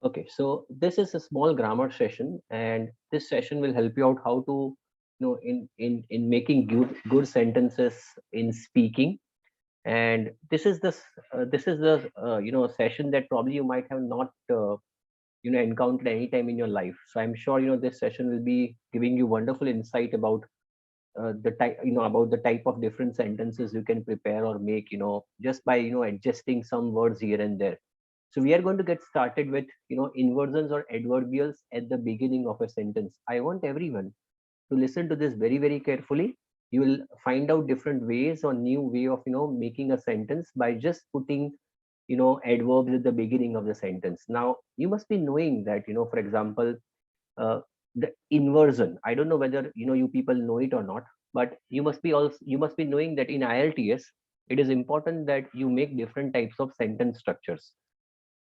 Okay, so this is a small grammar session, and this session will help you out how to, in making good sentences in speaking. And this is the session that probably you might have not encountered any time in your life. So I'm sure this session will be giving you wonderful insight about the type about the type of different sentences you can prepare or make, just by adjusting some words here and there. So we are going to get started with inversions or adverbials at the beginning of a sentence. I want everyone to listen to this very very carefully. You will find out different ways or new way of making a sentence by just putting adverbs at the beginning of the sentence. Now you must be knowing that for example, uh, the inversion, I don't know whether you people know it or not, but you must be knowing that in IELTS it is important that you make different types of sentence structures.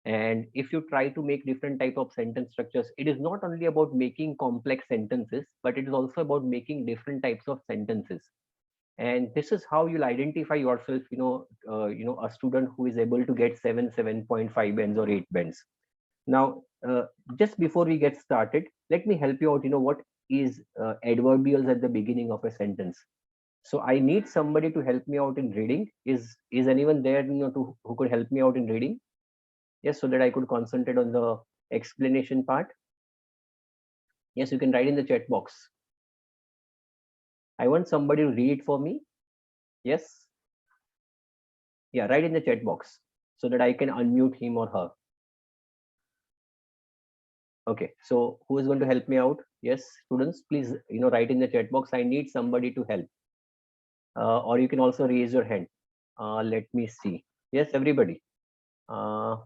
And if you try to make different type of sentence structures, it is not only about making complex sentences, but it is also about making different types of sentences. And this is how you'll identify yourself, a student who is able to get 7.5 bends or 8 bends. Now, just before we get started, let me help you out. What is adverbials at the beginning of a sentence? So I need somebody to help me out in reading. Is anyone there, who could help me out in reading? Yes, so that I could concentrate on the explanation part. Yes, you can write in the chat box. I want somebody to read it for me. Yes, yeah, write in the chat box so that I can unmute him or her. Okay, so who is going to help me out? Yes, students, please write in the chat box. I need somebody to help. Or you can also raise your hand. Let me see. Yes, everybody. Uh,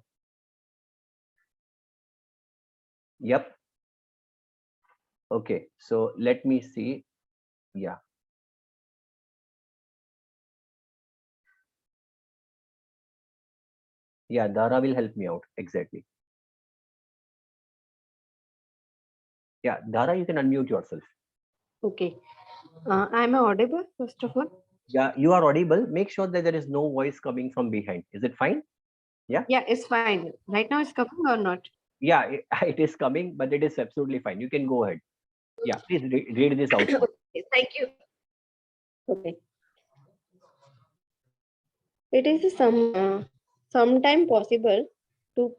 yep. Okay, so let me see. Yeah, yeah, Dara will help me out. Exactly. Yeah, Dara, you can unmute yourself. Okay. I'm audible, first of all. Yeah, you are audible. Make sure that there is no voice coming from behind. Is it fine? Yeah. Yeah, it's fine. Right now it's coming or not? Yeah, it, it is coming, but it is absolutely fine. You can go ahead. Yeah, please read this out. Okay, thank you. Okay. It is sometime possible to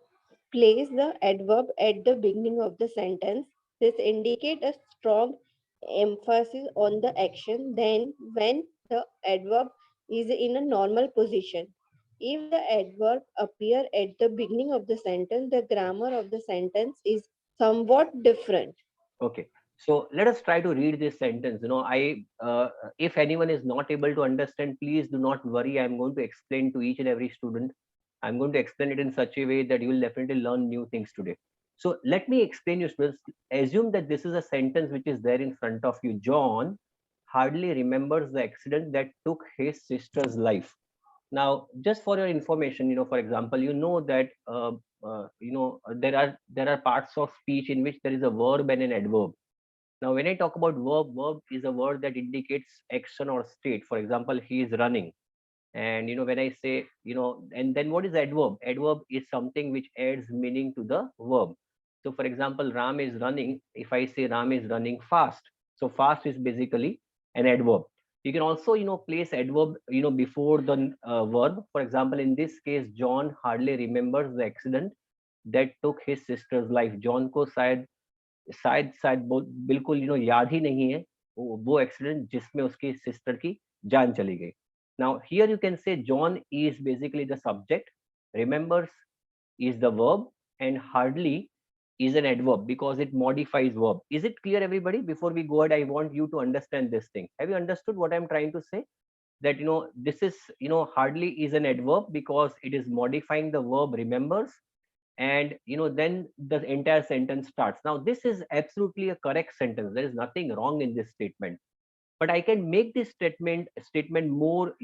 place the adverb at the beginning of the sentence. This indicates a strong emphasis on the action than when the adverb is in a normal position. If the adverb appear at the beginning of the sentence, the grammar of the sentence is somewhat different. Okay. So let us try to read this sentence. If anyone is not able to understand, please do not worry. I'm going to explain to each and every student. I'm going to explain it in such a way that you will definitely learn new things today. So let me explain you, students. Assume that this is a sentence which is there in front of you. John hardly remembers the accident that took his sister's life. Now, just for your information, for example, that there are parts of speech in which there is a verb and an adverb. Now, when I talk about verb is a word that indicates action or state. For example, he is running. And when I say, and then what is adverb? Adverb is something which adds meaning to the verb. So for example, Ram is running. If I say Ram is running fast, so fast is basically an adverb. You can also place adverb before the verb. For example, in this case, John hardly remembers the accident that took his sister's life. John को शायद शायद बिल्कुल याद ही नहीं है वो accident जिसमें उसकी सिस्टर की जान चली गई. Now here you can say John is basically the subject, remembers is the verb, and hardly is an adverb because it modifies verb. Is it clear, everybody? Before we go ahead, I want you to understand this thing. Have you understood what I'm trying to say? That this is hardly is an adverb because it is modifying the verb remembers, and then the entire sentence starts. Now this is absolutely a correct sentence. There is nothing wrong in this statement, but I can make this statement more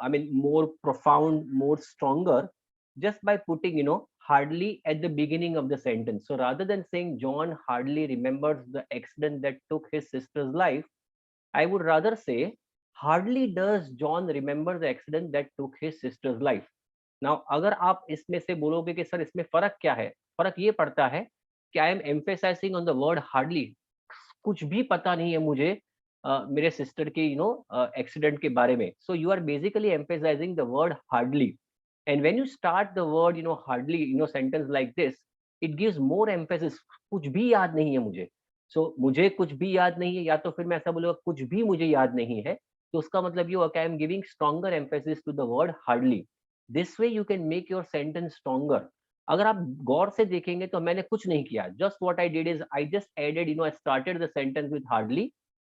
I mean more profound, more stronger, just by putting hardly at the beginning of the sentence. So rather than saying John hardly remembers the accident that took his sister's life, I would rather say hardly does John remember the accident that took his sister's life. Now अगर आप इसमें से बोलोगे कि sir इसमें फर्क क्या है, फर्क ये पड़ता है कि I M emphasizing on the word hardly. कुछ भी पता नहीं है मुझे मेरे सिस्टर के एक्सीडेंट के बारे में, so you are basically emphasizing the word hardly. And when you start the word hardly sentence like this, it gives more emphasis. कुछ भी याद नहीं है मुझे, सो मुझे कुछ भी याद नहीं है, या तो फिर मैं ऐसा बोलूंगा कुछ भी मुझे याद नहीं है, तो उसका मतलब ये हुआ कि I am giving stronger emphasis to the word hardly. This way you can make your sentence stronger. अगर आप गौर से देखेंगे तो मैंने कुछ नहीं किया, just what I did is I just added, I started the sentence with hardly,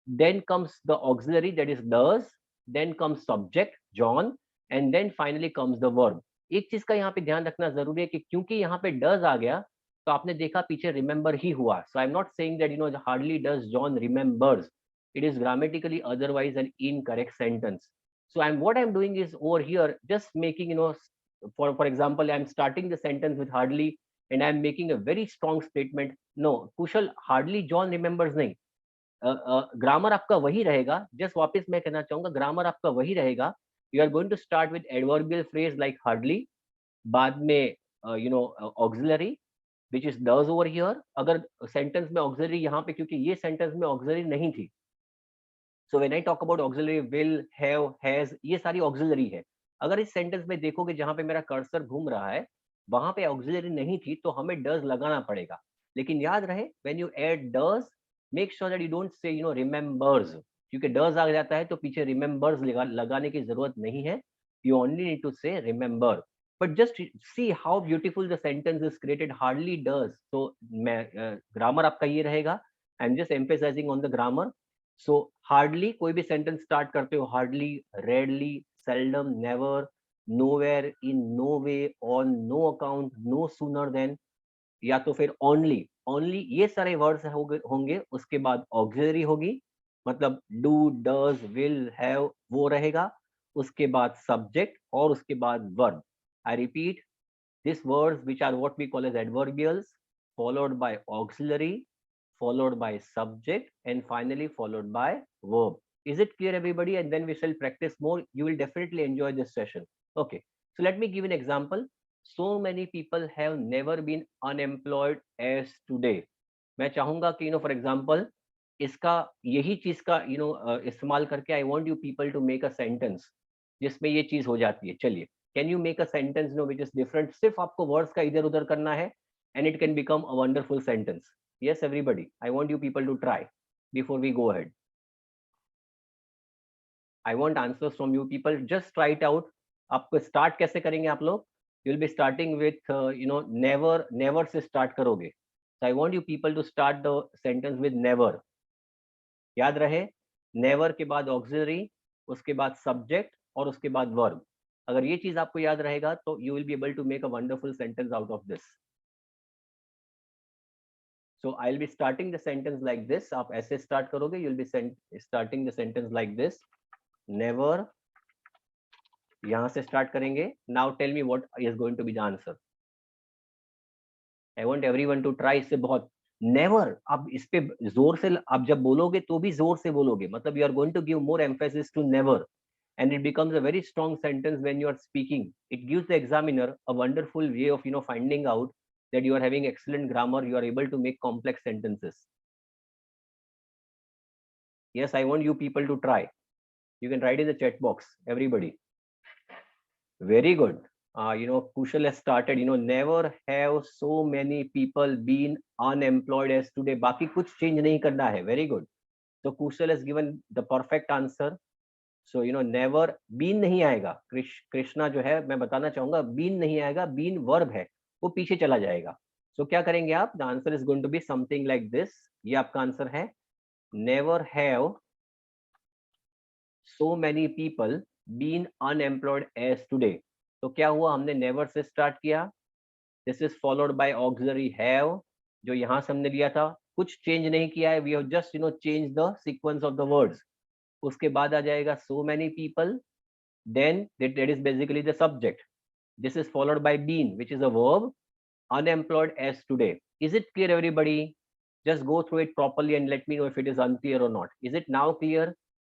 then comes the auxiliary, that is does, then comes subject John, and then finally comes the verb। एक चीज का यहाँ पे ध्यान रखना जरूरी है कि क्योंकि यहाँ पे does आ गया, तो आपने देखा पीछे remember ही हुआ। so I'm not saying that hardly does John remembers, it is grammatically otherwise an incorrect sentence। so what I'm doing is over here just making for example I'm starting the sentence with hardly, and I'm making a very strong statement, no Kushal, hardly John remembers नहीं। Grammar आपका वही रहेगा, just वापस मैं कहना चाहूंगा grammar आपका वही रहेगा। You are going to start with adverbial phrase like hardly, बाद में auxiliary which is does over here. अगर सेंटेंस में ऑक्सिलरी यहाँ पे, क्योंकि ये सेंटेंस में ऑक्सिलरी नहीं थी, so when I talk about auxiliary, will, have, has, ये सारी ऑक्सिलरी है। अगर इस सेंटेंस में देखोगे जहां पे मेरा कर्सर घूम रहा है, वहां पे ऑक्सिलरी नहीं थी, तो हमें डज लगाना पड़ेगा। लेकिन याद रहे when you add does, make sure that you don't say remembers, क्योंकि डज आ जाता है तो पीछे रिमेंबर्स लगाने की जरूरत नहीं है। You only need to say remember. But just see how beautiful the sentence is created, hardly does. तो मैं ग्रामर आपका ये रहेगा, I am just emphasizing on the grammar. So hardly कोई भी सेंटेंस स्टार्ट करते हो, hardly, rarely, seldom, never, nowhere, in no way, on no account, no sooner than, या तो फिर ओनली। ओनली ये सारे वर्ड्स होंगे। उसके बाद ऑक्सिलरी होगी, मतलब डू, डज, विल, हैव, वो रहेगा। उसके बाद सब्जेक्ट और उसके बाद verb. I repeat, these words which are what we call as adverbials, followed by auxiliary, followed by subject, and finally followed by verb. Is it clear everybody? And then we shall practice more. You will definitely enjoy this session. Okay, so let me give an example. So many people have never been unemployed as today। मैं चाहूंगा कि for example इसका यही चीज का इस्तेमाल करके I want you people to make a sentence जिसमें ये चीज हो जाती है। चलिए, can you make a sentence which is different? सिर्फ आपको वर्ड्स का इधर उधर करना है, and it can become a wonderful sentence. Yes everybody, I want you people to try before we go ahead. I want answers from you people, just try it out. आपको start कैसे करेंगे आप लोग? You will be starting with never. Never say start करोगे। So I want you people to start the sentence with never। याद रहे, never के बाद ऑक्सिलरी, उसके बाद सब्जेक्ट और उसके बाद वर्ब। अगर ये चीज आपको याद रहेगा तो you will be able to make a wonderful sentence out of this. So I will be starting the sentence like this. आप ऐसे स्टार्ट करोगे, you will be starting the sentence like this, never. यहां से start करेंगे। Now tell me what is going to be the answer. I want everyone to try. इससे बहुत never, आप इस पे जोर से, आप जब बोलोगे तो भी जोर से बोलोगे, मतलब you are going to give more emphasis to never, and it becomes a very strong sentence when you are speaking। It gives the examiner a wonderful way of finding out that you are having excellent grammar, you are able to make complex sentences। Yes, I want you people to try। You can write in the chat box, everybody। Very good। Kushal has started, never have so many people been unemployed as today। बाकी कुछ change नहीं करना है। Very good। So Kushal has given the perfect answer। So never, been नहीं आएगा। कृष्णा जो है, मैं बताना चाहूंगा, been नहीं आएगा, been verb है, वो पीछे चला जाएगा। So क्या करेंगे आप? The answer is going to be something like this। ये आपका आंसर है, never have so many people been unemployed as today। तो क्या हुआ? हमने never से स्टार्ट किया, this is followed bye auxiliary have, जो यहां से हमने लिया था, कुछ चेंज नहीं किया है। We have just change the sequence of the words. उसके बाद आ जाएगा so many people, then that is basically the subject. This is followed by been which is a verb, unemployed as today। Is it clear everybody? Just go through it properly and let me know if it is unclear or not। Is it now clear?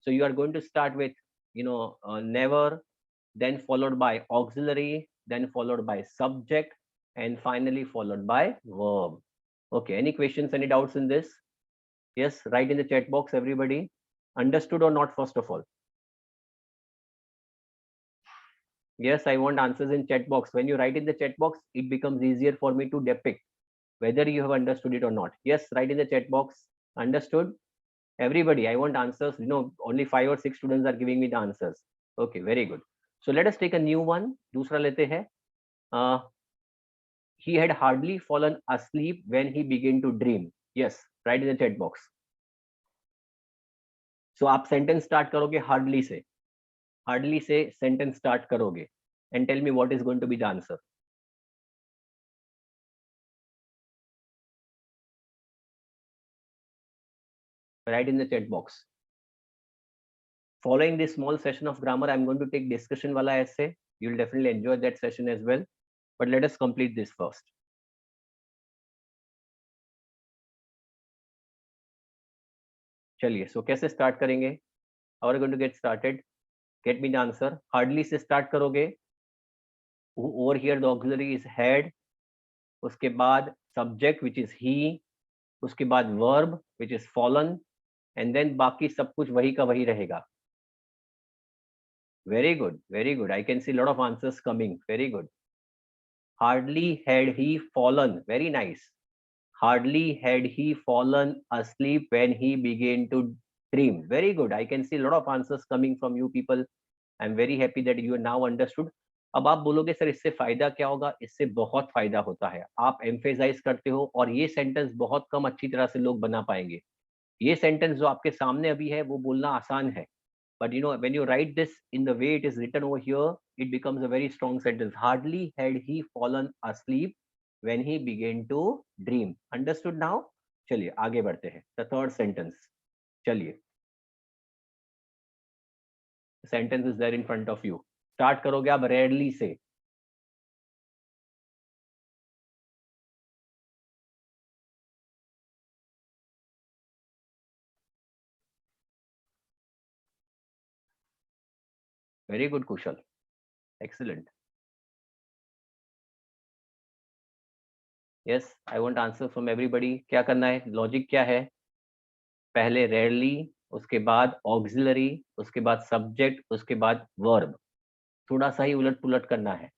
So you are going to start with never, then followed by auxiliary, then followed by subject, and finally followed by verb. Okay, any questions, any doubts in this? Yes, write in the chat box, everybody. Understood or not, first of all? Yes, I want answers in chat box. When you write in the chat box, it becomes easier for me to depict whether you have understood it or not. Yes, write in the chat box. Understood? Everybody, I want answers. You know, only 5 or 6 students are giving me the answers. Okay, very good. So let us take a new one. दूसरा लेते हैं. He had hardly fallen asleep when he began to dream. Yes, write in the chat box. So आप sentence start करोगे hardly से. Hardly से sentence start करोगे. And tell me what is going to be the answer. Write in the chat box. Following this small session of grammar, I'm going to take discussion wala essay. You'll definitely enjoy that session as well. But let us complete this first. चलिए, so कैसे start करेंगे? How are you going to get started? Get me the answer. Hardly से start करोगे. Over here the auxiliary is had. उसके बाद subject which is he. उसके बाद verb which is fallen. And then बाकी सब कुछ वही का वही रहेगा. Very good, very good. I can see a lot of answers coming. Very good. Hardly had he fallen. Very nice. Hardly had he fallen asleep when he began to dream. Very good. I can see a lot of answers coming from you people. I'm very happy that you now understood. अब आप बोलोगे sir इससे फायदा क्या होगा? इससे बहुत फायदा होता है. आप एम्फेसाइज करते हो और ये सेंटेंस बहुत कम अच्छी तरह से लोग बना पाएंगे. ये सेंटेंस जो आपके सामने अभी है वो बोलना आसान है. But you know, when you write this in the way it is written over here, it becomes a very strong sentence. Hardly had he fallen asleep when he began to dream. Understood now? चलिए आगे बढ़ते हैं. The third sentence. चलिए. The sentence is there in front of you. Start करोगे आप rarely से. Very good, Kushal. Excellent. Yes, I want answer from everybody. क्या करना है? Logic क्या है? पहले rarely, उसके बाद auxiliary, उसके बाद subject, उसके बाद verb. थोड़ा सा ही उलट पुलट करना है.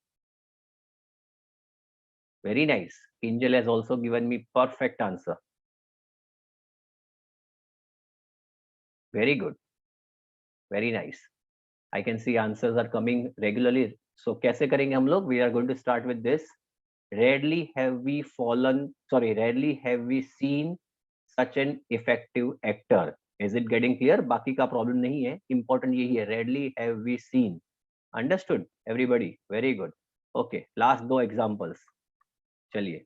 Very nice. Kinjal has also given me perfect answer. Very good. Very nice. I can see answers are coming regularly. So कैसे करेंगे हम लोग? We are going to start with this. Rarely have we rarely have we seen such an effective actor. Is it getting clear? बाकी का problem नहीं है. Important यही है. Rarely have we seen. Understood? Everybody. Very good. Okay. Last 2 examples. चलिए.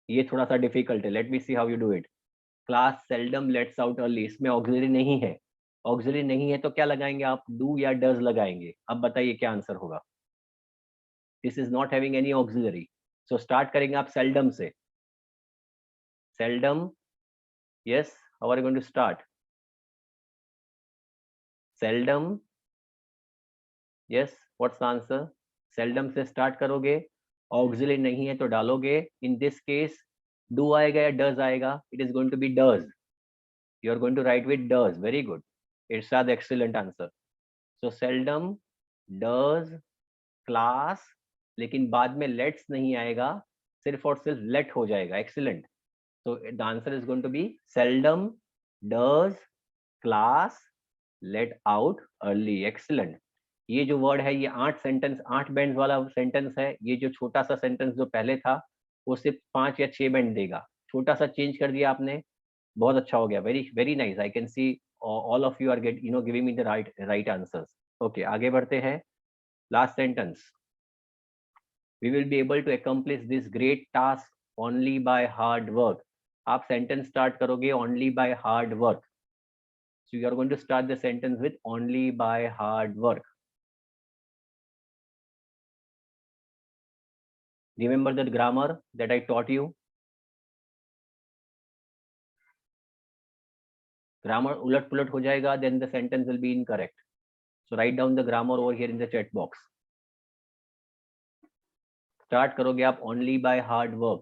ये थोड़ा सा difficult है. Let me see how you do it. Class seldom let's out early. इसमें ऑक्सिलरी नहीं है. ऑक्सिलरी नहीं है तो क्या लगाएंगे आप? डू या डज लगाएंगे. अब बताइए क्या आंसर होगा? This is not having any auxiliary. So start करेंगे आप सेल्डम से. Seldom. Yes, how are you going to start? Seldom. Yes, what's the answer? Seldom से स्टार्ट करोगे. ऑक्सिलरी नहीं है तो डालोगे. इन दिस केस डू आएगा या डज आएगा? It is going to be does. You are going to write with does. Very good. It's the excellent answer. So seldom, does, class, लेकिन बाद में लेट्स नहीं आएगा, सिर्फ और सिर्फ लेट हो जाएगा. Excellent. So the answer is going to be seldom, does, class, let out early. Excellent. ये जो वर्ड है ये 8 बैंड वाला सेंटेंस है. ये जो छोटा सा सेंटेंस जो पहले था वो सिर्फ 5 या 6 बैंड देगा. छोटा सा चेंज कर दिया आपने. बहुत अच्छा हो गया. Very very nice. I can see all of you are giving me the right answers. Okay, आगे बढ़ते हैं. Last sentence. We will be able to accomplish this great task only by hard work. आप sentence start करोगे only by hard work. So you are going to start the sentence with only by hard work. Remember that grammar that I taught you. Grammar उलट पुलट हो जाएगा, then the sentence will be incorrect. So write down the grammar over here in the chat box. Start करोगे आप only by hard work.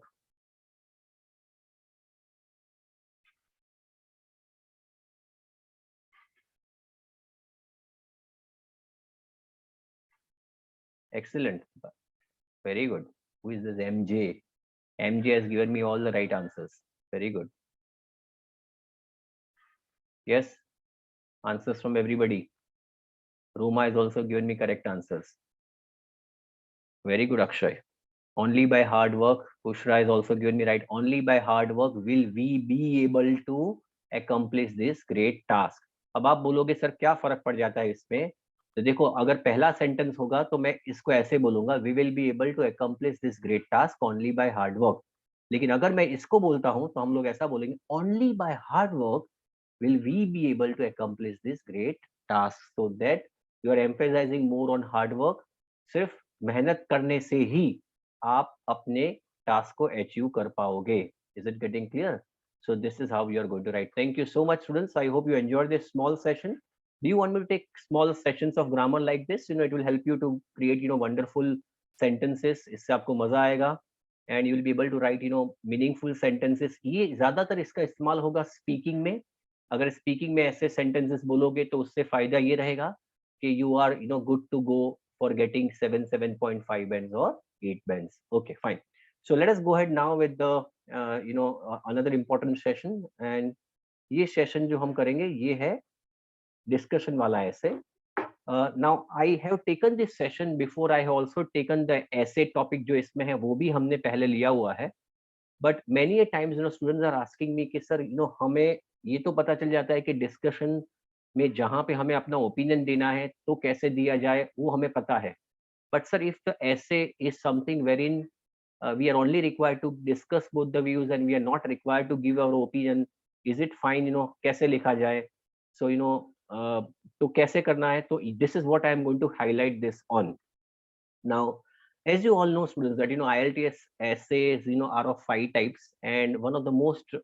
Excellent. Very good. Who is this MJ? MJ has given me all the right answers. Very good. Yes, answers from everybody. Roma has also given me correct answers. Very good, Akshay. Only by hard work. Pushra has also given me right. Only by hard work will we be able to accomplish this great task. अब आप बोलोगे sir क्या फर्क पड़ जाता है इसमें? तो देखो, अगर पहला सेंटेंस होगा तो मैं इसको ऐसे बोलूंगा, we will be able to accomplish this great task only by hard work. लेकिन अगर मैं इसको बोलता हूं तो हम लोग ऐसा बोलेंगे, only by hard work will we be able to accomplish this great task. So that you are emphasizing more on hard work. सिर्फ मेहनत करने से ही आप अपने टास्क को अचीव कर पाओगे. Is it getting clear? So this is how you are going to write. Thank you so much, students. I hope you enjoyed this small session. Do you want me to take small sessions of grammar like this? It will help you to create wonderful sentences. इससे आपको मजा आएगा. And you will be able to write meaningful sentences. ये ज्यादातर इसका इस्तेमाल होगा speaking में. अगर स्पीकिंग में ऐसे सेंटेंसेस बोलोगे तो उससे फायदा ये रहेगा कि you are good to go for getting 7.5 bands or 8 bands. Okay, fine. So let us go ahead now with the another important session. And ये सेशन जो हम करेंगे ये है डिस्कशन वाला ऐसे. Now I have taken this session before. I have also taken the essay topic जो इसमें है वो भी हमने पहले लिया हुआ है. But many a times students are asking me कि सर हमें ये तो पता चल जाता है कि डिस्कशन में जहाँ पे हमें अपना ओपिनियन देना है तो कैसे दिया जाए वो हमें पता है. But sir if the essay is something wherein we are only required to discuss both the views and we are not required to give our opinion, is it fine? कैसे लिखा जाए? So तो कैसे करना है? तो this is what I am going to highlight this on. Now, as you all know, students, that IELTS essays are of 5 types, and one of the most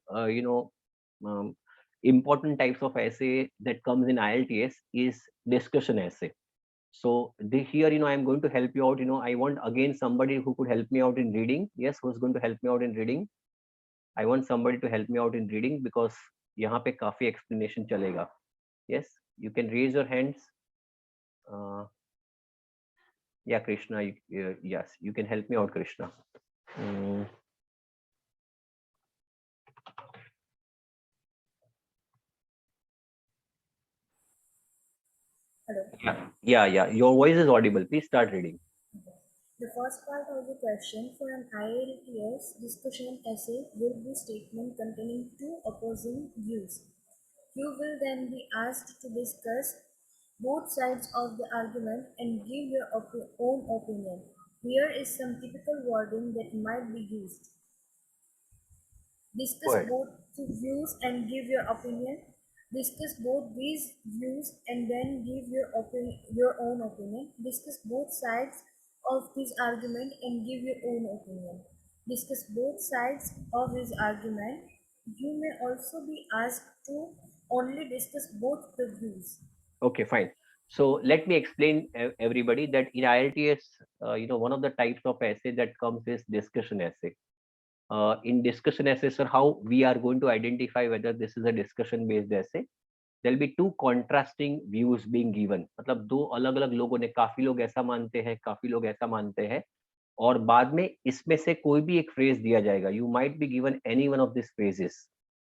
important types of essay that comes in IELTS is discussion essay. So here I am going to help you out. I want again somebody who could help me out in reading. Yes, who's going to help me out in reading? I want somebody to help me out in reading because यहाँ पे काफी explanation चलेगा. Yes, you can raise your hands. Yeah, Krishna, yes, you can help me out, Krishna. Hello. Yeah, your voice is audible. Please start reading. The first part of the question: for an IELTS discussion essay will be statement containing two opposing views. You will then be asked to discuss both sides of the argument and give your own opinion. Here is some typical wording that might be used. Discuss both views and give your opinion. Discuss both these views and then give your own opinion. Discuss both sides of this argument and give your own opinion. Discuss both sides of this argument. You may also be asked to only discuss both the views. Okay, fine. So let me explain everybody that in IELTS, one of the types of essay that comes is discussion essay. In discussion essay, sir, how we are going to identify whether this is a discussion based essay? There'll be two contrasting views being given. मतलब दो अलग-अलग लोगों ने, काफी लोग ऐसा मानते हैं, काफी लोग ऐसा मानते हैं, और बाद में इसमें से कोई भी एक फ्रेज दिया जाएगा. You might be given any one of these phrases,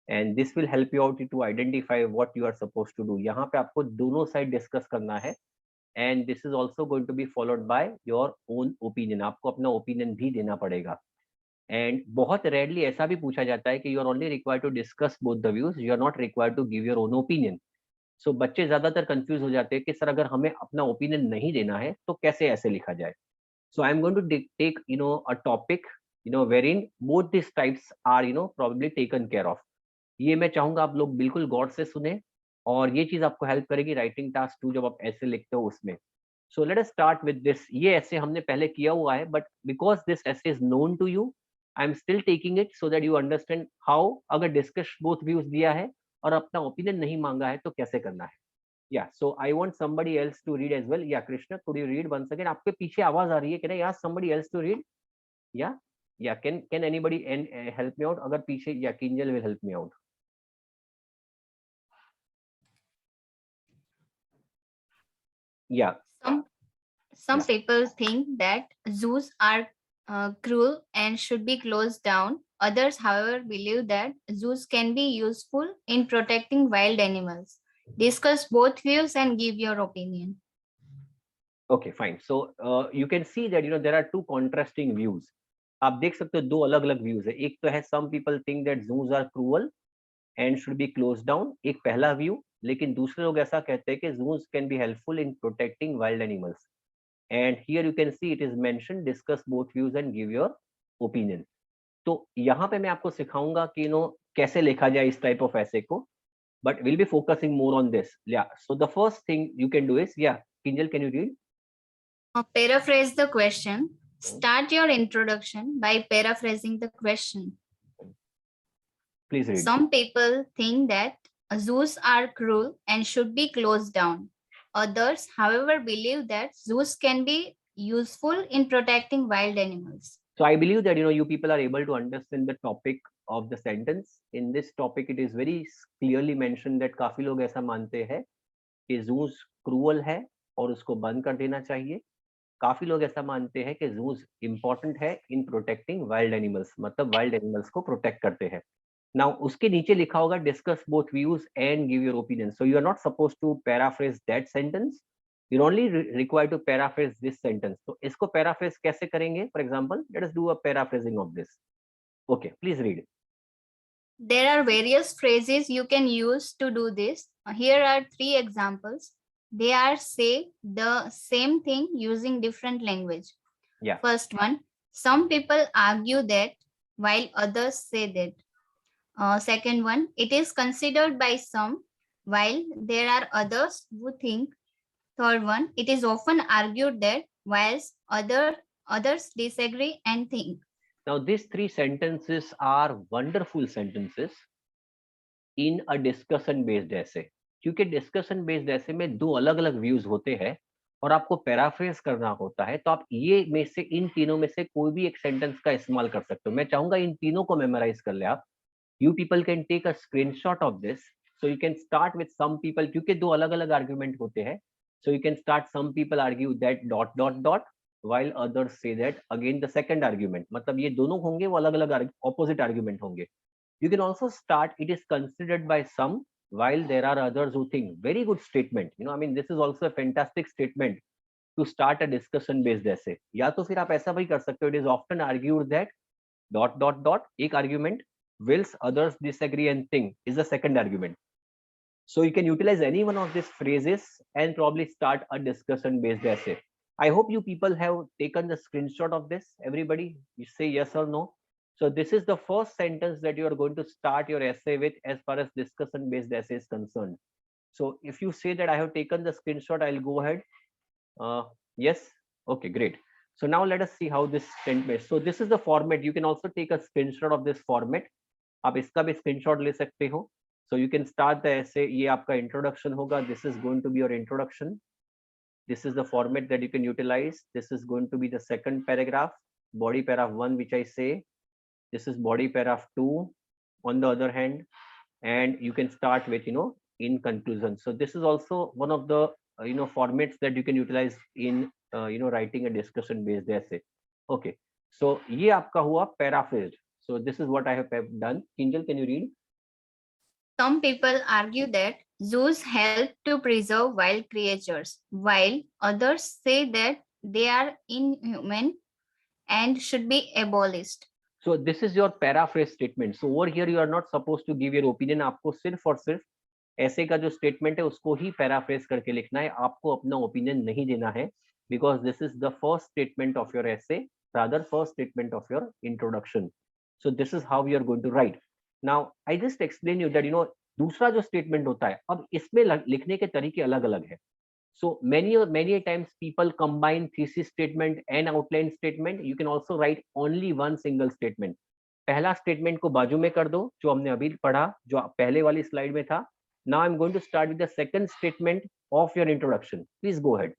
and this will help you out to identify what you are supposed to do. यहाँ पे आपको दोनों साइड डिस्कस करना है, and this is also going to be followed by your own opinion. आपको अपना opinion भी देना पड़ेगा. एंड बहुत रेयरली ऐसा भी पूछा जाता है कि you are only required to discuss both the views, you are not required to give your own opinion. So बच्चे ज्यादातर कंफ्यूज हो जाते हैं कि सर अगर हमें अपना ओपिनियन नहीं देना है तो कैसे ऐसे लिखा जाए. So I am going to take a topic wherein both this types are probably taken care of. ये मैं चाहूंगा आप लोग बिल्कुल गौर से सुने, और ये चीज आपको हेल्प करेगी राइटिंग टास्क 2 जब आप ऐसे लिखते हो उसमें. So let us start with this. ये ऐसे हमने पहले किया हुआ है, बट बिकॉज दिस ऐसे is known to you, I am still taking it so that you understand how, अगर डिस्कस बोथ व्यूज दिया है और अपना ओपिनियन नहीं मांगा है तो कैसे करना है. Yeah so I want somebody else to read as well. Yeah Krishna, could you read once again? आपके पीछे आवाज आ रही है कि नहीं? Ask somebody else to read. Yeah, can anybody help me out? अगर पीछे, yeah, Kinjal will help me out. Yeah. Some Yeah. people think that zoos are cruel and should be closed down. Others, however, believe that zoos can be useful in protecting wild animals. Discuss both views and give your opinion. Okay, fine. So you can see that there are two contrasting views. आप देख सकते हो दो अलग अलग views है. एक तो है some people think that zoos are cruel and should be closed down. एक पहला व्यू. लेकिन दूसरे लोग ऐसा कहते हैं कि zoos can be helpful in protecting wild animals. And here you can see it is mentioned, discuss both views and give your opinion. तो यहाँ पे मैं आपको सिखाऊंगा कि कैसे लिखा जाए इस टाइप ऑफ ऐसे को. But we'll be focusing more on this. Yeah. So the first thing you can do is, yeah, Kinjal, can you read? Paraphrase the question. Start your introduction by paraphrasing the question. Please read. Some people think that zoos are cruel and should be closed down. Others, however, believe that zoos can be useful in protecting wild animals. So I believe that you people are able to understand the topic of the sentence. In this topic, it is very clearly mentioned that काफी लोग ऐसा मानते हैं कि zoos cruel है और उसको बंद कर देना चाहिए. काफी लोग ऐसा मानते हैं कि zoos important है in protecting wild animals, मतलब wild animals को protect करते हैं. Now उसके नीचे लिखा होगा discuss both views and give your opinion. So you are not supposed to paraphrase that sentence. You're only required to paraphrase this sentence. So इसको paraphrase कैसे करेंगे? For example, let us do a paraphrasing of this. Okay, please read. There are various phrases you can use to do this. Here are 3 examples. They are say the same thing using different language. Yeah. First one, some people argue that while others say that. Second one, it is considered by some while there are others who think. Third one, it is often argued that whilst others disagree and think. Now these 3 sentences are wonderful sentences in a discussion based essay. क्योंकि discussion based essay में दो अलग अलग views होते हैं और आपको paraphrase करना होता है, तो आप ये में से इन तीनों में से कोई भी एक सेंटेंस का इस्तेमाल कर सकते हो. मैं चाहूंगा इन तीनों को मेमोराइज कर ले आप. You people can take a screenshot of this. So you can start with some people, क्योंकि दो अलग अलग आर्ग्यूमेंट होते हैं. So you can start some people argue that ... while others say that again the second argument. मतलब ये दोनों होंगे वो अलग अलग opposite argument होंगे. You can also start it is considered by some while there are others who think. Very good statement. I mean this is also a fantastic statement to start a discussion based essay. या तो फिर आप ऐसा भी कर सकते हो. It is often argued that ... एक argument whilst others disagree and think is the second argument. So you can utilize any one of these phrases and probably start a discussion based essay. I hope you people have taken the screenshot of this. Everybody, you say yes or no. So this is the first sentence that you are going to start your essay with as far as discussion based essay is concerned. So if you say that I have taken the screenshot, I'll go ahead. Yes. Okay, great. So now let us see how this sentence. So this is the format. You can also take a screenshot of this format. आप इसका भी screenshot ले सकते हो. So you can start the essay. ये आपका introduction होगा. This is going to be your introduction. This is the format that you can utilize. This is going to be the second paragraph, body paragraph 1, which I say. This is body paragraph 2 on the other hand, and you can start with in conclusion. So this is also one of the formats that you can utilize in writing a discussion based essay. Okay, so ये आपका हुआ paraphrased. So this is what I have done. Kinjal, can you read? Some people argue that zoos help to preserve wild creatures, while others say that they are inhuman and should be abolished. So this is your paraphrase statement. So over here you are not supposed to give your opinion. आपको सिर्फ और सिर्फ ऐसे का जो statement है उसको ही paraphrase करके लिखना है. आपको अपना ओपिनियन नहीं देना है, because this is the first statement of your essay, rather first statement of your introduction. So this is how you are going to write. Now I just explain you that दूसरा जो statement होता है, अब इसमें लिखने के तरीके अलग अलग है. So many times people combine thesis statement and outline statement. You can also write only one single statement. पहला स्टेटमेंट को बाजू में कर दो जो हमने अभी पढ़ा, जो पहले वाली स्लाइड में था. Now I'm going to start with the second statement of your introduction. Please go ahead.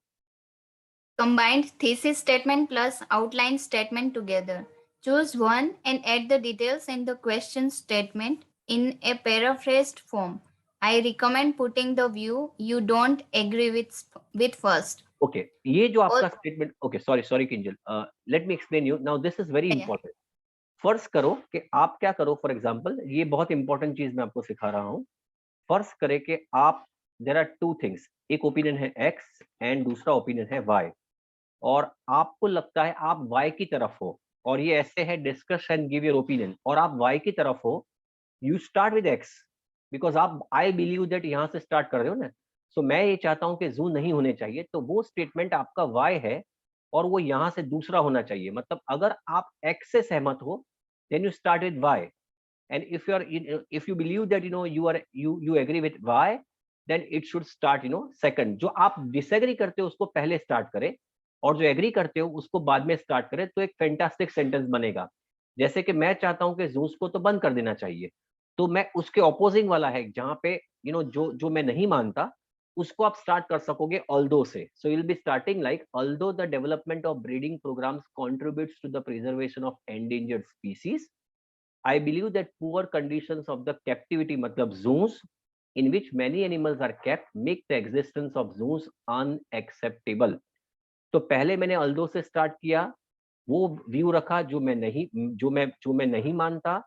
Combined thesis statement plus outline statement together. Choose one and add the details in the question statement in a paraphrased form. I recommend putting the view you don't agree with first. Okay ये जो आपका और- statement, okay sorry Kinjal, let me explain you now, this is very Yeah. Important. फर्ज करो कि आप क्या करो, फॉर एग्जांपल ये बहुत इंपॉर्टेंट चीज मैं आपको सिखा रहा हूँ. फर्ज करें कि आप, देयर आर टू थिंग्स, एक ओपिनियन है एक्स एंड दूसरा ओपिनियन है वाई, और आपको लगता है आप वाई की तरफ हो, और ये ऐसे है discuss and give your opinion, और आप वाई की तरफ हो. You start with x because आप, आई बिलीव दैट यहाँ से स्टार्ट कर रहे हो ना. सो मैं ये चाहता हूँ कि जू नहीं होने चाहिए, तो वो स्टेटमेंट आपका वाई है और वो यहाँ से दूसरा होना चाहिए. मतलब अगर आप एक्स से सहमत हो then you start with Y, and if you believe that you agree with y, then it should start second. जो आप disagree करते हो उसको पहले स्टार्ट करें, और जो एग्री करते हो उसको बाद में स्टार्ट करें, तो एक फैंटास्टिक सेंटेंस बनेगा. जैसे कि मैं चाहता हूं कि जूस को तो बंद कर देना चाहिए, तो मैं उसके ऑपोजिंग वाला है जहां पे जो मैं नहीं मानता, उसको आप स्टार्ट कर सकोगे ऑल्दो से. सो you'll be starting like, although the development of breeding programs contributes to the preservation of endangered species, I believe that poor conditions of the captivity, matlab zoos, in which many animals are kept, make the existence of zoos unacceptable. तो पहले मैंने although से start किया, वो view रखा जो मैं नहीं मानता,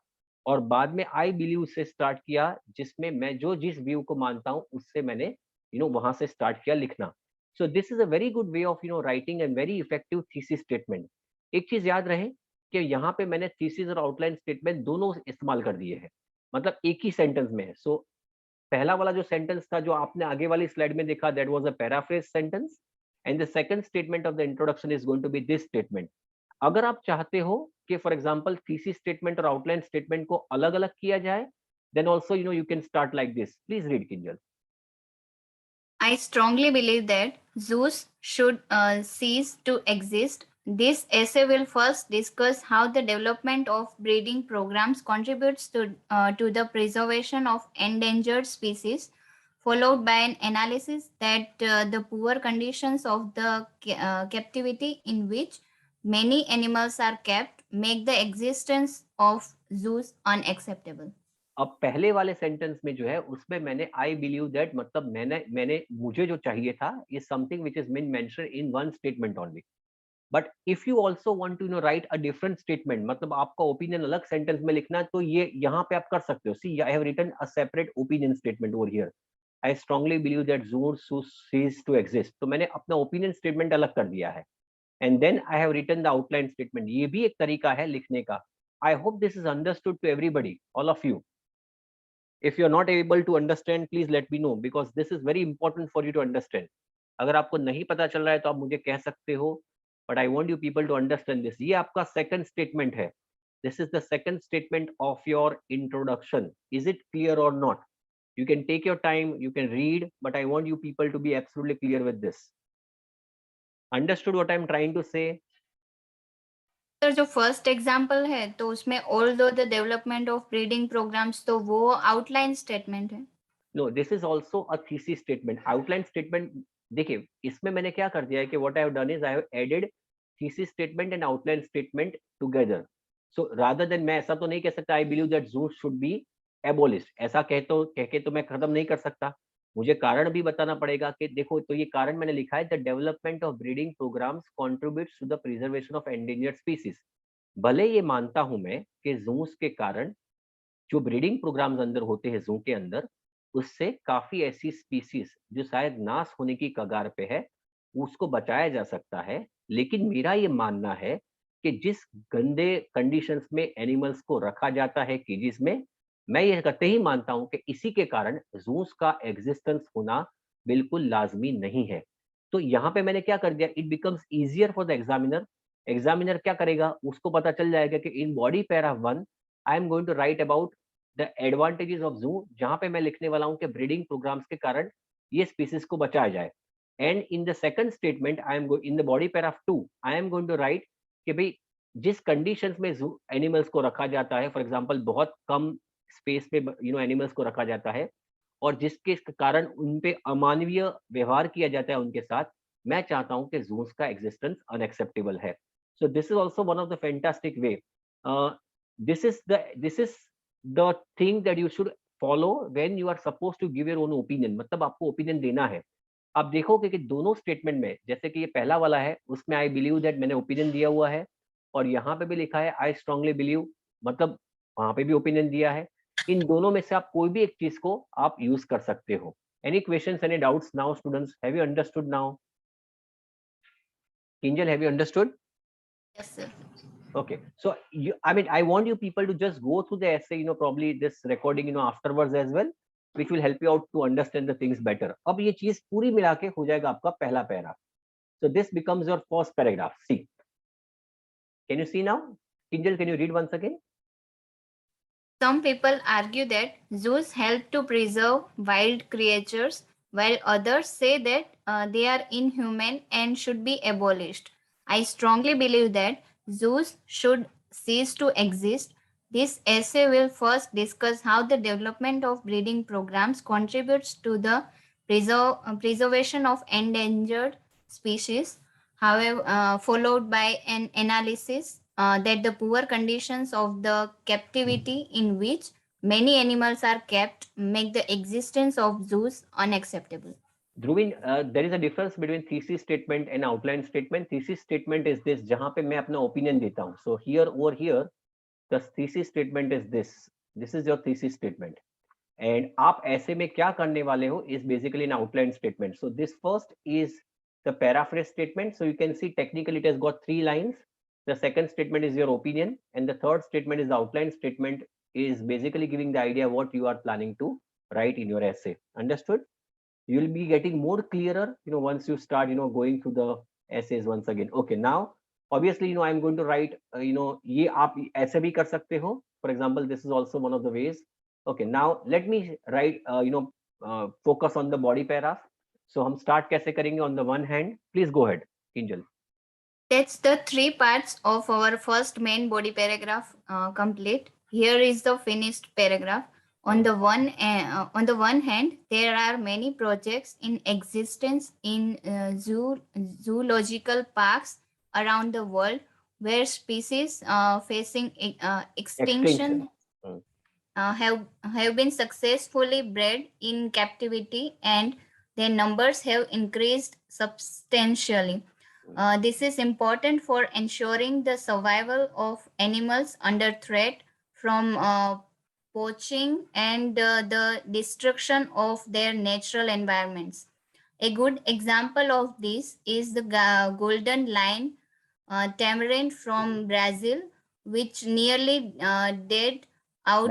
और बाद में आई बिलीव से स्टार्ट किया जिसमें मैं जिस व्यू को मानता हूं उससे मैंने वहां से स्टार्ट किया लिखना. So this is a very good way of writing and very effective thesis statement. एक चीज याद रहे कि यहाँ पे मैंने थीसिस और आउटलाइन स्टेटमेंट दोनों इस्तेमाल कर दिए हैं, मतलब एक ही सेंटेंस में है. सो पहला वाला जो सेंटेंस था जो आपने आगे वाली स्लाइड में देखा, that was a paraphrase sentence, and the second statement of the introduction is going to be this statement. अगर आप चाहते हो कि फॉर एग्जांपल थीसिस स्टेटमेंट और आउटलाइन स्टेटमेंट को अलग अलग किया जाए, then also you can start like this. Please read Kinjal. I strongly believe that zoos should cease to exist. This essay will first discuss how the development of breeding programs contributes to the preservation of endangered species, followed by an analysis that the poor conditions of the captivity in which many animals are kept make the existence of zoos unacceptable. अब पहले वाले sentence में जो है उसमें मैंने आई believe that, मतलब मैंने मुझे जो चाहिए था is something which is been mentioned in one statement only. But if you also want to write a different statement, मतलब आपका ओपिनियन अलग सेंटेंस में लिखना है, तो ये यहाँ पे आप कर सकते हो. See, I have written a separate opinion statement over here. I strongly believe that zoos should cease to exist. तो मैंने अपना ओपिनियन स्टेटमेंट अलग कर दिया है, and then I have written the outline statement. ये भी एक तरीका है लिखने का. I hope this is understood to everybody, all of you. If you are not able to understand, please let me know, because this is very important for you to understand. अगर आपको नहीं पता चल रहा है तो आप मुझे कह सकते हो, but I want you people to understand this. ये आपका second statement है. This is the second statement of your introduction. Is it clear or not? You can take your time, you can read, but I want you people to be absolutely clear with this. Understood what I'm trying to say? Sir जो first example है तो उसमें although the development of breeding programs, तो वो outline statement है. No, this is also a thesis statement. Outline statement, देखिए इसमें मैंने क्या कर दिया है कि what I have done is I have added thesis statement and outline statement together. So rather than, मैं ऐसा तो नहीं कह सकता I believe that zoos should be abolished. ऐसा कह के तो मैं खत्म नहीं कर सकता. मुझे कारण भी बताना पड़ेगा कि देखो, तो ये कारण मैंने लिखा है, the development of breeding programs contributes to the preservation of endangered species. भले ये मानता हूं मैं कि zoos के कारण जो ब्रीडिंग प्रोग्राम्स अंदर होते हैं जू के अंदर, उससे काफी ऐसी स्पीसीज जो शायद नाश होने की कगार पे है उसको बचाया जा सकता है. लेकिन मेरा ये मानना है कि जिस गंदे कंडीशंस में एनिमल्स को रखा जाता है केजेस में, मैं ये कहते ही मानता हूं कि इसी के कारण जूस का एग्जिस्टेंस होना बिल्कुल लाजमी नहीं है. तो यहाँ पे मैंने क्या कर दिया, it becomes easier for the examiner. Examiner क्या करेगा, उसको पता चल जाएगा कि in body para 1 I am going to write about the advantages of zoo, जहां पे मैं लिखने वाला हूं कि ब्रीडिंग प्रोग्राम्स के कारण ये स्पीसीज को बचाया जाए. And in the second statement I am in the body paragraph 2 I am going to write कि भाई जिस कंडीशंस में जू एनिमल्स को रखा जाता है, फॉर एग्जांपल बहुत कम स्पेस में एनिमल्स को रखा जाता है और जिसके कारण उन पे अमानवीय व्यवहार किया जाता है उनके साथ, मैं चाहता हूं कि जूस का एग्जिस्टेंस अनएक्सेप्टेबल है. So this is also one of the fantastic way. this is the thing that you should follow when you are supposed to give your own opinion. मतलब आपको ओपिनियन देना है. आप देखोगे कि दोनों स्टेटमेंट में, जैसे कि ये पहला वाला है, उसमें आई बिलीव दैट मैंने ओपिनियन दिया हुआ है, और यहाँ पे भी लिखा है आई स्ट्रांगली बिलीव, मतलब वहां पे भी ओपिनियन दिया है. इन दोनों में से आप कोई भी एक चीज को आप यूज कर सकते हो. Any questions, any doubts now students? Have you understood now? Kinjal, have you understood? Yes, sir. Okay, so I want you people to just go through the essay, probably this recording, afterwards as well, which will help you out to understand the things better. अब ये चीज पूरी मिला के हो जाएगा आपका पहला para. So this becomes your first paragraph. See, can you see now? Kinjal, can you read once again? Some people argue that zoos help to preserve wild creatures, while others say that they are inhuman and should be abolished. I strongly believe that zoos should cease to exist. This essay will first discuss how the development of breeding programs contributes to the preservation of endangered species, however, followed by an analysis that the poor conditions of the captivity in which many animals are kept make the existence of zoos unacceptable. Dhruvin, there is a difference between thesis statement and outline statement. Thesis statement is this, जहां पे मैं अपना opinion देता हूं. So here, over here, the thesis statement is this. This is your thesis statement. And आप ऐसे में क्या करने वाले हो is basically an outline statement. So this first is the paraphrase statement. So you can see technically it has got 3 lines. The second statement is your opinion, and the third statement is the outline statement, is basically giving the idea what you are planning to write in your essay. Understood? You will be getting more clearer, once you start, going through the essays once again. Okay, now obviously, I'm going to write, ये आप ऐसे भी कर सकते हो. For example, this is also one of the ways. Okay, now let me write, focus on the body paragraph. So हम start कैसे करेंगे? On the one hand, please go ahead, Kinjal. That's the 3 parts of our first main body paragraph complete. Here is the finished paragraph. On the one hand, there are many projects in existence in zoological parks around the world where species facing extinction have been successfully bred in captivity, and their numbers have increased substantially. This is important for ensuring the survival of animals under threat from poaching and the destruction of their natural environments. A good example of this is the golden lion tamarin from Brazil, which nearly died out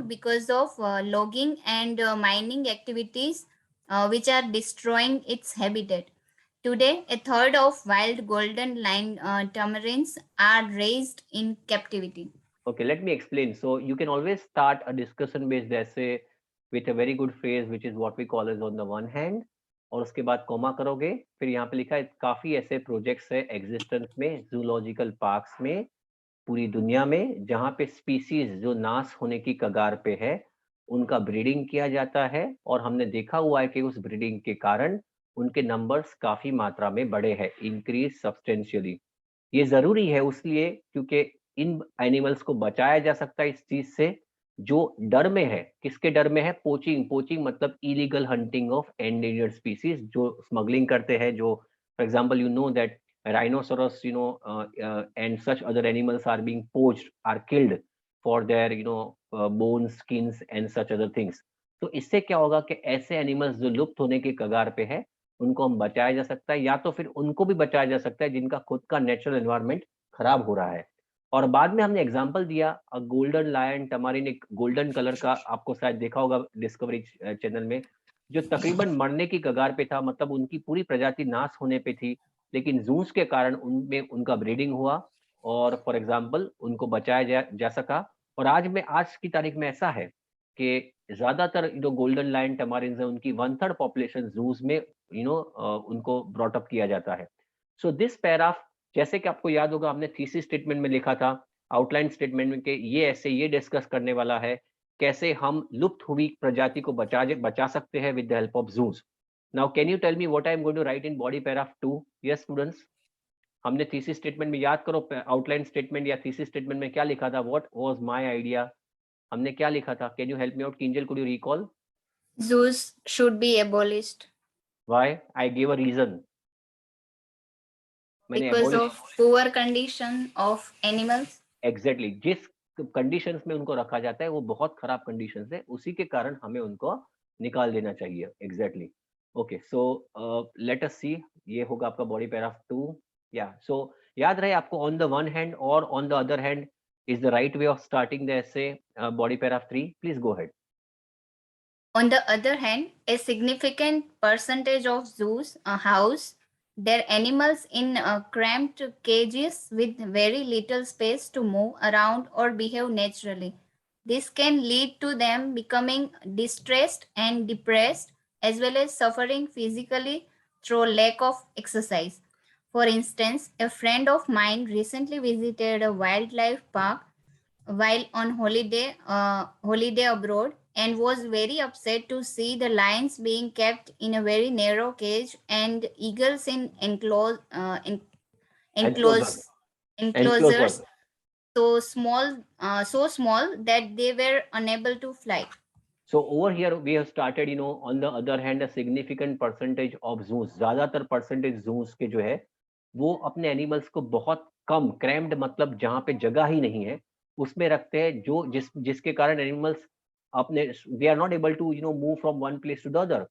because of logging and mining activities, which are destroying its habitat. Today, a third of wild golden lion tamarins are raised in captivity. Okay, let me explain. So you can always start a discussion-based essay with a very good phrase, which is what we call as on the one hand, और उसके बाद comma करोगे. फिर यहाँ पे लिखा है काफी ऐसे प्रोजेक्ट्स है एग्जिस्टेंस में जूलॉजिकल पार्क्स में पूरी दुनिया में जहाँ पे स्पीसीज जो नाश होने की कगार पे है उनका ब्रीडिंग किया जाता है, और हमने देखा हुआ है कि उस ब्रीडिंग के कारण उनके नंबर्स काफी मात्रा में बढ़े हैं, इंक्रीज सब्सटेंशियली. ये जरूरी है उसलिए क्योंकि इन एनिमल्स को बचाया जा सकता है इस चीज से जो डर में है. किसके डर में है? पोचिंग मतलब illegal hunting of endangered species, जो स्मगलिंग करते हैं, जो for example you know that rhinoceros and such other animals are being poached, are killed for their bones, skins and such other things. तो इससे क्या होगा कि ऐसे एनिमल्स जो लुप्त होने के कगार पे है उनको हम बचाया जा सकता है, या तो फिर उनको भी बचाया जा सकता है जिनका खुद का नेचुरल एनवायरनमेंट खराब हो रहा है. और बाद में हमने एग्जांपल दिया गोल्डन लायन टमारिन, एक गोल्डन कलर का, आपको शायद देखा होगा डिस्कवरी चैनल में, जो तकरीबन मरने की कगार पे था, मतलब उनकी पूरी प्रजाति नाश होने पे थी, लेकिन जूस के कारण उनमें उनका ब्रीडिंग हुआ और फॉर एग्जांपल उनको बचाया जा सका. और आज की तारीख में ऐसा है कि ज्यादातर जो गोल्डन लायन टमारिन है उनकी 1/3 पॉपुलेशन जूस में उनको ब्रॉट अप किया जाता है. सो दिस पैराग्राफ, जैसे कि आपको याद होगा हमने थीसिस स्टेटमेंट में लिखा था, आउटलाइन स्टेटमेंट में, कि ये ऐसे ये डिस्कस करने वाला है कैसे हम लुप्त हुई प्रजाति को बचा सकते हैं with the help of juice. Now, can you tell me what I am going to write in body paragraph 2? Yes, students. हमने थीसिस स्टेटमेंट में, याद करो आउटलाइन स्टेटमेंट या थीसिस स्टेटमेंट में क्या लिखा था, व्हाट वाज माय आइडिया, हमने क्या लिखा था, can you help me out Kinjal, could you recall? Zoos should be abolished why? I give a reason, मैंने because abolish, of poor condition of animals. Exactly जिस कंडीशंस में उनको रखा जाता है वो बहुत खराब कंडीशंस है, उसी के कारण हमें उनको निकाल देना चाहिए, exactly. Okay, so let us see, ये होगा आपका बॉडी पैराग्राफ 2। या सो याद रहे आपको, ऑन द वन हैंड और on the other hand is the right way of starting the essay, body paragraph 3, please go ahead. On the other hand, a significant percentage of zoos house their animals in cramped cages with very little space to move around or behave naturally. This can lead to them becoming distressed and depressed, as well as suffering physically through lack of exercise. For instance, a friend of mine recently visited a wildlife park while on holiday abroad, and was very upset to see the lions being kept in a very narrow cage and eagles in Enclosure, enclosures enclosure. so small that they were unable to fly. So over here we have started, on the other hand, a significant percentage of zoos, ज्यादातर percentage zoos के जो है वो अपने animals को बहुत कम, crammed मतलब जहाँ पे जगह ही नहीं है उसमें रखते हैं, जो जिसके कारण एनिमल्स अपने, they are not able to move from one place to the other,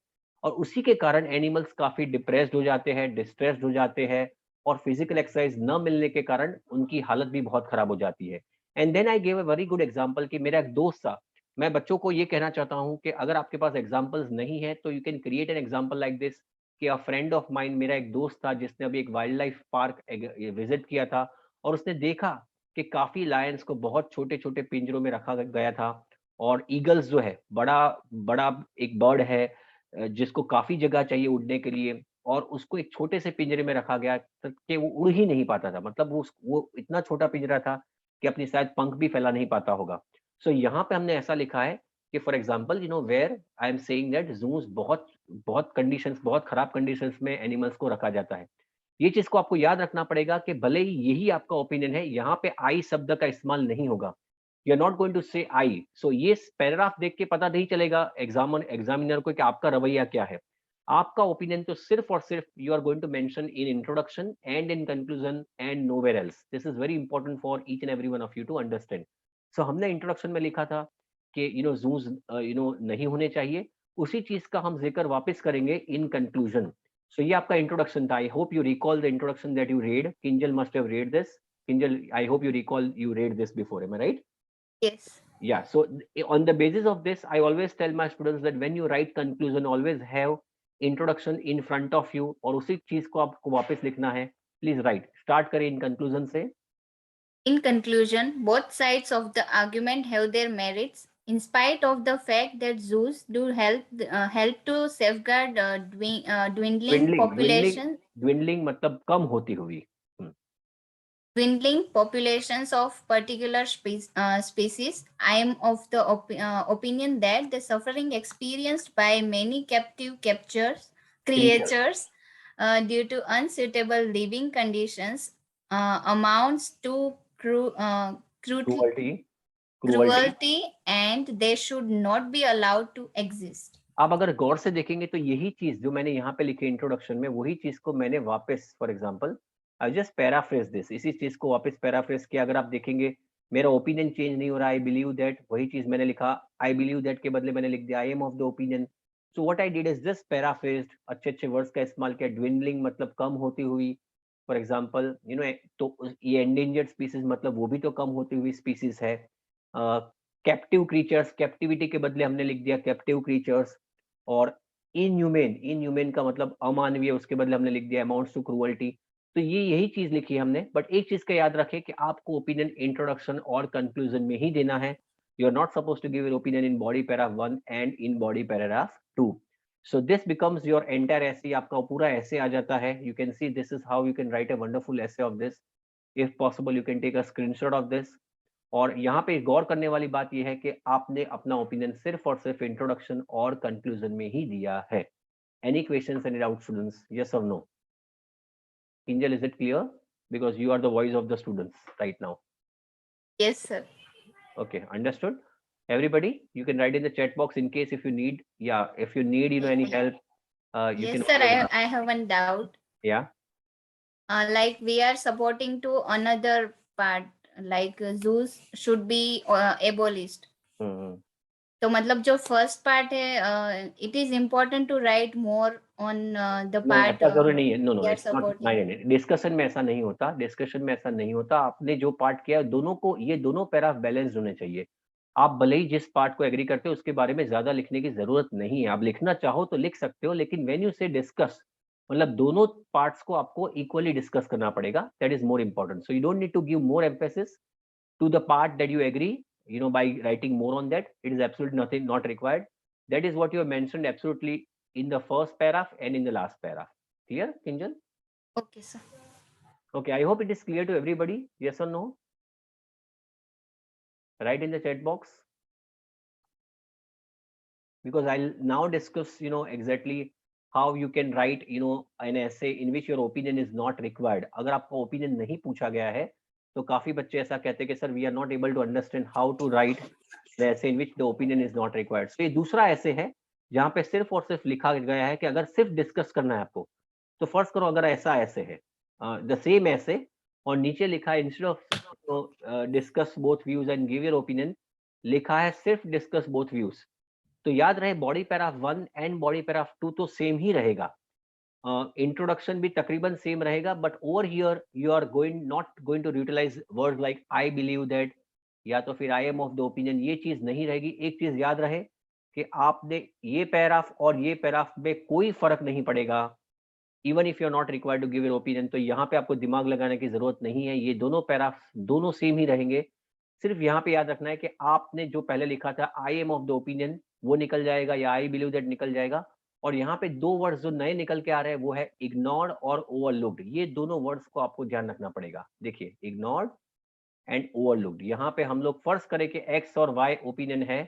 और उसी के कारण एनिमल्स काफी डिप्रेस्ड हो जाते हैं, डिस्ट्रेस्ड हो जाते हैं, और फिजिकल एक्सरसाइज न मिलने के कारण उनकी हालत भी बहुत खराब हो जाती है। And then I give a very good example कि मेरा एक दोस्त था, मैं बच्चों को ये कहना चाहता हूँ कि अगर आपके पास एग्जाम्पल्स नहीं है तो you can create an example like this, कि अ फ्रेंड ऑफ माइंड, मेरा एक दोस्त था जिसने अभी एक वाइल्ड लाइफ पार्क विजिट किया था, और उसने देखा कि काफी लायंस को बहुत छोटे छोटे पिंजरों में रखा गया था, और ईगल्स जो है, बड़ा बड़ा एक बर्ड है, जिसको काफी जगह चाहिए उड़ने के लिए, और उसको एक छोटे से पिंजरे में रखा गया कि वो उड़ ही नहीं पाता था, मतलब वो इतना छोटा पिंजरा था कि अपनी शायद पंख भी फैला नहीं पाता होगा। सो यहाँ पे हमने ऐसा लिखा है कि for example where I am saying that juice बहुत बहुत कंडीशंस, बहुत खराब कंडीशंस में एनिमल्स को रखा जाता है। ये चीज को आपको याद रखना पड़ेगा कि भले ही यही आपका ओपिनियन है, यहाँ पे आई शब्द का इस्तेमाल नहीं होगा, you are not going to say I. सो ये पैराग्राफ देख के पता नहीं चलेगा एग्जामिनर को कि आपका रवैया क्या है। आपका ओपिनियन तो सिर्फ और सिर्फ you are going to mention in introduction and in conclusion and nowhere else. This is very important for each and every one of you to understand. So हमने इंट्रोडक्शन में लिखा था कि जूस नहीं होने चाहिए, उसी चीज का हम जिक्र वापस करेंगे इन कंक्लूजन। सो ये आपका इंट्रोडक्शन था। I hope you recall the introduction that you read. Kinjal must have read this. Kinjal, I hope you recall you read this before. Am I right? Yes. Yeah. So on the basis of this, I always tell my students that when you write conclusion, always have introduction in front of you, और उसी चीज को आपको वापस लिखना है। Please write. Start करें in conclusion से। In conclusion, both sides of the argument have their merits. In spite of the fact that zoos do help to safeguard dwindling population, Dwindling मतलब कम होती हुई। dwindling populations of particular species, I am of the opinion that the suffering experienced by many captive creatures due to unsuitable living conditions amounts to cruelty, and they should not be allowed to exist. आप अगर गौर से देखेंगे तो यही चीज जो मैंने यहाँ पे लिखी इंट्रोडक्शन में, वही चीज को मैंने वापस, for example I just paraphrase this, इसी चीज को वापस पैराफ्रेज किया। अगर आप देखेंगे मेरा ओपिनियन चेंज नहीं हो रहा, आई बिलीव दैट, वही चीज मैंने लिखा, आई बिलीव दैट के बदले मैंने लिख दिया I am of the opinion. So what I did is just paraphrased, अच्छे अच्छे वर्ड्स का इस्तेमाल किया। ड्विंडलिंग मतलब कम होती हुई, फॉर एग्जाम्पल तो ये एंडेंजर्ड स्पीसीज मतलब वो भी तो कम होती हुई स्पीसीज है। कैप्टिव क्रीचर्स, कैप्टिविटी के बदले हमने लिख दिया कैप्टिव क्रीचर्स। और इनह्यूमेन का मतलब अमानवीय, उसके बदले हमने लिख दिया अमाउंट्स टू क्रूअल्टी। तो ये यही चीज लिखी है हमने। बट एक चीज का याद रखें कि आपको ओपिनियन इंट्रोडक्शन और कंक्लूजन में ही देना है। You are not suppose to give your opinion in body paragraph 1 and in body paragraph 2। So this becomes your entire essay, आपका पूरा ऐसे आ जाता है। You can see this is how you can write a wonderful essay of this. If possible you can take a screenshot of this. और यहाँ पे गौर करने वाली बात यह है कि आपने अपना ओपिनियन सिर्फ और सिर्फ इंट्रोडक्शन और कंक्लूजन में ही दिया है। Any questions, any doubt students? Yes और no? Kinjal, is it clear? because you are the voice of the students right now. Yes, sir. Okay, understood. Everybody, you can write in the chat box in case if you need, if you need, any help, you Yes, can sir. always- I have one doubt. yeah. Like we are supporting to another part, like zoos should be abolished. हम्म, तो मतलब जो first part है, it is important to write more on the No, part ऐसा जरूरी नहीं है. No no, we are it's not. supporting. नहीं नहीं, डिस्कशन में ऐसा नहीं होता. डिस्कशन में ऐसा नहीं होता. आपने जो पार्ट किया दोनों को, ये दोनों पैराग्राफ बैलेंस होने चाहिए. आप भले ही जिस पार्ट को एग्री करते हो उसके बारे में ज्यादा लिखने की जरूरत नहीं है. आप लिखना चाहो तो लिख सकते हो, लेकिन व्हेन यू से डिस्कस, मतलब दोनों पार्ट्स को आपको इक्वली डिस्कस करना पड़ेगा. That is more important. So you don't need to give more emphasis to the part that you agree, by writing more on that. It is absolutely nothing, not required. That is what you have mentioned absolutely in the first paragraph and in the last paragraph. Clear, Kinjal? Okay, sir. Okay, I hope it is clear to everybody. Yes or no? Write in the chat box. Because I'll now discuss, exactly how you can write, an essay in which your opinion is not required. अगर आपका opinion नहीं पूछा गया है, तो काफी बच्चे ऐसा कहते हैं कि sir, we are not able to understand how to write the essay in which the opinion is not required. So ये दूसरा ऐसे है जहाँ पे सिर्फ और सिर्फ लिखा गया है कि अगर सिर्फ डिस्कस करना है आपको, तो फर्स्ट करो अगर ऐसा ऐसे है, द सेम ऐसे, और नीचे लिखा है instead of discuss both views and give your opinion, लिखा है सिर्फ डिस्कस बोथ व्यूज. तो याद रहे body paragraph 1 and body paragraph 2 तो सेम ही रहेगा. इंट्रोडक्शन भी तकरीबन सेम रहेगा, but over here you are not going to utilize word like I believe that या तो फिर I am of the opinion. ये चीज नहीं रहेगी. एक चीज याद रहे कि आपने ये पैराग्राफ और ये पैराग्राफ में कोई फर्क नहीं पड़ेगा. Even if you are not required to give your opinion, तो यहाँ पे आपको दिमाग लगाने की जरूरत नहीं है. ये दोनों पैराग्राफ दोनों सेम ही रहेंगे. सिर्फ यहाँ पे याद रखना है कि आपने जो पहले लिखा था आई एम ऑफ द ओपिनियन, वो निकल जाएगा, या आई बिलीव दैट निकल जाएगा. और यहाँ पे दो वर्ड्स जो नए निकल के आ रहे हैं वो है इग्नोर्ड और ओवरलुक्ड. ये दोनों वर्ड्स को आपको ध्यान रखना पड़ेगा. देखिए, इग्नोर्ड एंड ओवरलुक्ड. यहाँ पे हम लोग फर्ज करें कि एक्स और वाई ओपिनियन है,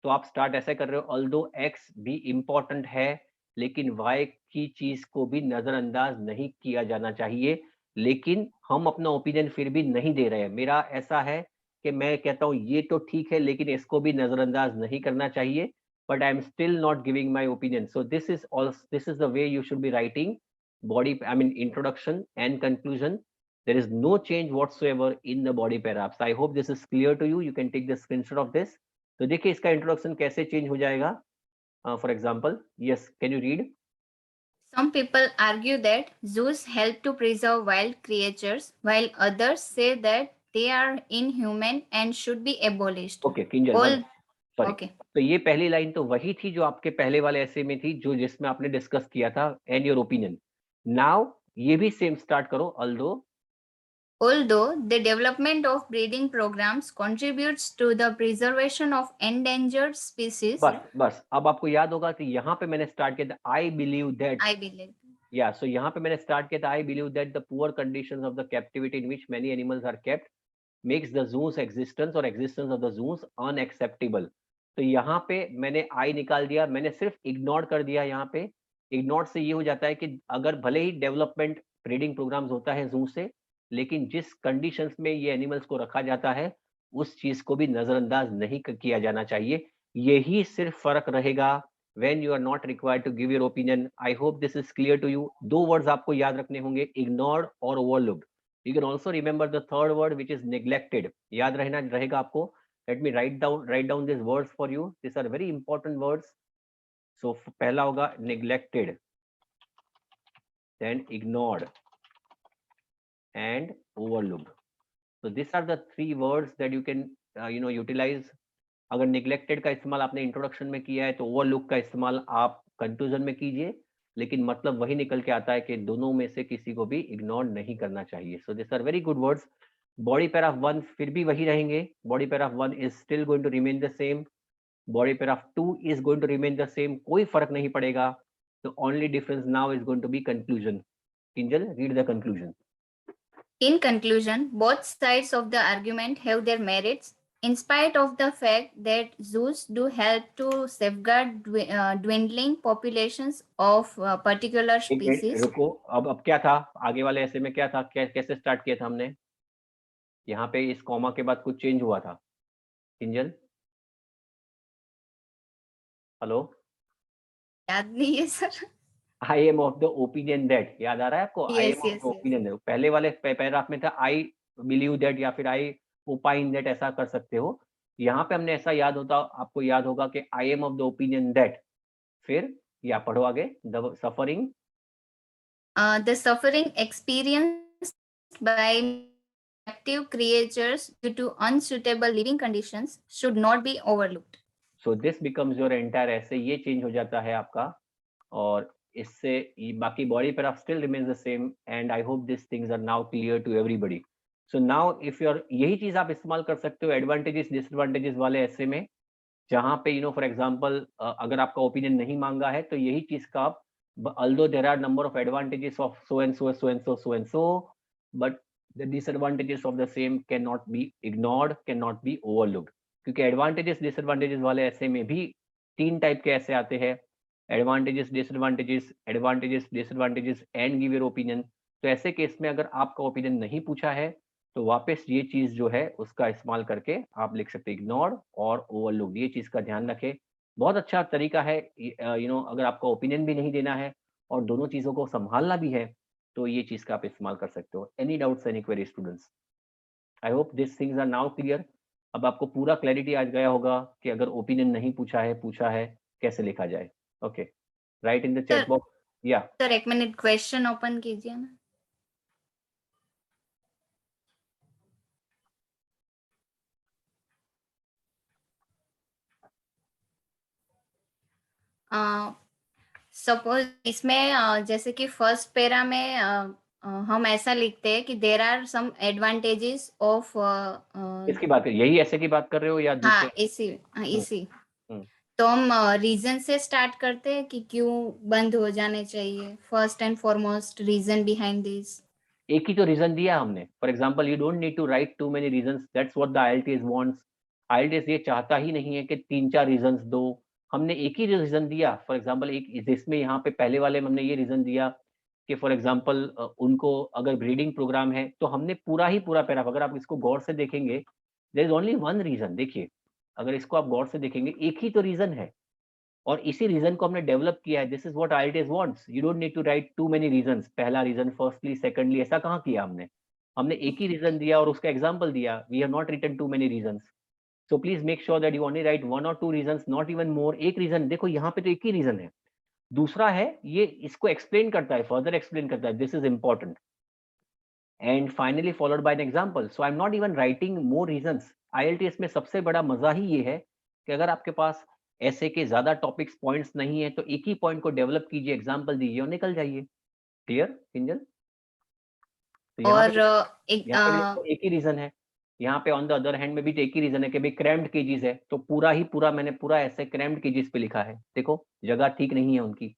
तो आप स्टार्ट ऐसे कर रहे हो, ऑल्दो एक्स भी इंपॉर्टेंट है, लेकिन वाई की चीज को भी नजरअंदाज नहीं किया जाना चाहिए. लेकिन हम अपना ओपिनियन फिर भी नहीं दे रहे हैं. मेरा ऐसा है कि मैं कहता हूँ ये तो ठीक है, लेकिन इसको भी नजरअंदाज नहीं करना चाहिए. But I am still not giving my opinion. So this is the way you should be writing introduction and conclusion. There is no change whatsoever in the body paragraphs. I hope this is clear to you. You can take the screenshot of this. तो देखिए इसका introduction कैसे change हो जाएगा. For example, yes, can you read? Some people argue that zoos help to preserve wild creatures, while others say that they are inhuman and should be abolished. Okay, Kinjal. All Sorry. okay. तो ये पहली line तो वही थी जो आपके पहले वाले ऐसे में थी, जो जिसमें आपने डिस्कस किया था, एंड योर ओपिनियन. नाउ ये भी सेम स्टार्ट करो. Although the development of breeding programs contributes to the preservation of endangered species, बस अब आपको याद होगा कि यहाँ पे मैंने स्टार्ट किया था I believe that. I believe. या सो यहाँ पे मैंने स्टार्ट किया था I believe that the poor conditions of the captivity in which many animals are kept makes the zoos existence और existence of the zoos unacceptable. तो यहाँ पे मैंने आई निकाल दिया, मैंने सिर्फ इग्नोर कर दिया. यहाँ पे इग्नोर से ये हो जाता है कि अगर भले ही डेवलपमेंट ब्रीडिंग प्रोग्राम्स होता है जू से, लेकिन जिस कंडीशंस में ये एनिमल्स को रखा जाता है उस चीज को भी नजरअंदाज नहीं किया जाना चाहिए. यही सिर्फ फर्क रहेगा when you are not required to give your opinion. I hope this is clear to you. दो वर्ड्स आपको याद रखने होंगे, ignored और overlooked. You can also remember the third word, which is neglected. याद रहेगा आपको. Let me write down these words for you. These are very important words. So पहला होगा neglected, then ignored and overlooked. So these are the three words that you can utilize. अगर neglected का इस्तेमाल आपने introduction में किया है तो overlook का इस्तेमाल आप कंक्लूजन में कीजिए, लेकिन मतलब वही निकल के आता है कि दोनों में से किसी को भी इग्नोर नहीं करना चाहिए. So this are very good words. Body paragraph 1 फिर भी वही रहेंगे. Body paragraph 1 is still going to remain the same. Body paragraph 2 is going to remain the same. कोई फर्क नहीं पड़ेगा. The only difference now is going to be conclusion. Kinjal, read the conclusion. In conclusion, both sides of the argument have their merits. In spite of the fact that zoos do help to safeguard dwindling populations of particular एक minute species. रुको, अब क्या था आगे वाले ऐसे में, क्या था, कैसे स्टार्ट किया था हमने? यहाँ पे इस कॉमा के बाद कुछ चेंज हुआ था किंजल? हेलो, याद नहीं है sir. I am of the opinion that, याद आ रहा है आपको? I Yes, am of yes, the yes. Opinion that, पहले वाले पैराग्राफ में था आई बिलीव दैट या फिर आई ओपाइन दैट, ऐसा कर सकते हो। यहाँ पे हमने ऐसा याद होता, आपको याद होगा कि I am of the opinion that, फिर या पढ़ो आगे, the suffering The suffering experienced by captive creatures due to unsuitable living conditions should not be overlooked. So this becomes your entire ऐसे, ये चेंज हो जाता है आपका, और इससे बाकी बॉडी पर आप still remains the same, and I hope this things are now clear to everybody. So now if you're, यही चीज आप इस्तेमाल कर सकते हो एडवांटेजेस डिसएडवांटेजेस वाले ऐसे में, जहाँ पे फॉर एग्जांपल अगर आपका ओपिनियन नहीं मांगा है तो यही चीज का आप, although there are number of advantages of so and so so and so so and so, but the disadvantages of the same cannot be ignored, cannot be overlooked, क्योंकि एडवांटेजेस डिसएडवांटेजेस वाले ऐसे में भी 3 टाइप के ऐसे आते हैं, advantages disadvantages and give your opinion. तो ऐसे केस में अगर आपका ओपिनियन नहीं पूछा है तो वापस ये चीज जो है उसका इस्तेमाल करके आप लिख सकते हैं इग्नोर और ओवरलुक, ये चीज का ध्यान रखें। बहुत अच्छा तरीका है, अगर आपका ओपिनियन भी नहीं देना है और दोनों चीजों को संभालना भी है तो ये चीज का आप इस्तेमाल कर सकते हो। Any doubts, any query students? I hope this things are now clear. अब आपको पूरा क्लैरिटी आ गया होगा कि अगर ओपिनियन नहीं पूछा है कैसे लिखा जाए। Okay, right in the chat box. या सर 1 मिनट क्वेश्चन ओपन कीजिए ना. सपोज इसमें जैसे कि फर्स्ट पैरा में हम ऐसा लिखते हैं कि there are some advantages of. इसकी बात है, यही ऐसे की बात कर रहे हो या दूसरे? हाँ, इसी. हम्म। तो हम रीजन से स्टार्ट करते हैं कि क्यों बंद हो जाने चाहिए. First and foremost reason behind this. एक ही तो रीजन दिया हमने। For example, you don't need to write too many reasons, that's what the IELTS wants. IELTS ये चाहता ही नहीं है कि 3-4 रीजंस दो, हमने एक ही रीजन दिया। फॉर एग्जाम्पल, एक जिसमें यहाँ पे पहले वाले में हमने ये रीजन दिया कि फॉर एग्जाम्पल उनको अगर ब्रीडिंग प्रोग्राम है तो हमने पूरा ही पूरा पैराग्राफ, अगर आप इसको गौर से देखेंगे, there is only one reason. देखिए, अगर इसको आप गौर से देखेंगे एक ही तो रीजन है और इसी रीजन को हमने डेवलप किया है। This is what IELTS wants, you don't need to write too many reasons, पहला रीजन, फर्स्टली, सेकंडली, ऐसा कहाँ किया हमने? हमने एक ही रीजन दिया और उसका एग्जांपल दिया। We have not written too many reasons. So please make sure that you only write 1 or 2 reasons, not even more. एक रीजन देखो, यहाँ पे तो एक ही रीजन है, दूसरा है ये इसको एक्सप्लेन करता है, फर्दर एक्सप्लेन करता है, this is important, and finally followed by an example. So I am not even writing more reasons. IELTS में सबसे बड़ा मजा ही ये है कि अगर आपके पास ऐसे के ज्यादा टॉपिक्स पॉइंट्स नहीं है तो एक ही पॉइंट को डेवलप कीजिए, एग्जांपल दीजिए और निकल जाइए। क्लियर किंजल? तो यहाँ और पे भी तो एक ही रीजन है, यहाँ पे ऑन द अदर हैंड में भी तो एक ही रीजन है कि भाई क्रैम्ड केजीज है, तो पूरा ही पूरा मैंने पूरा ऐसे क्रैम्ड केजीज पे लिखा है। देखो जगह ठीक नहीं है उनकी।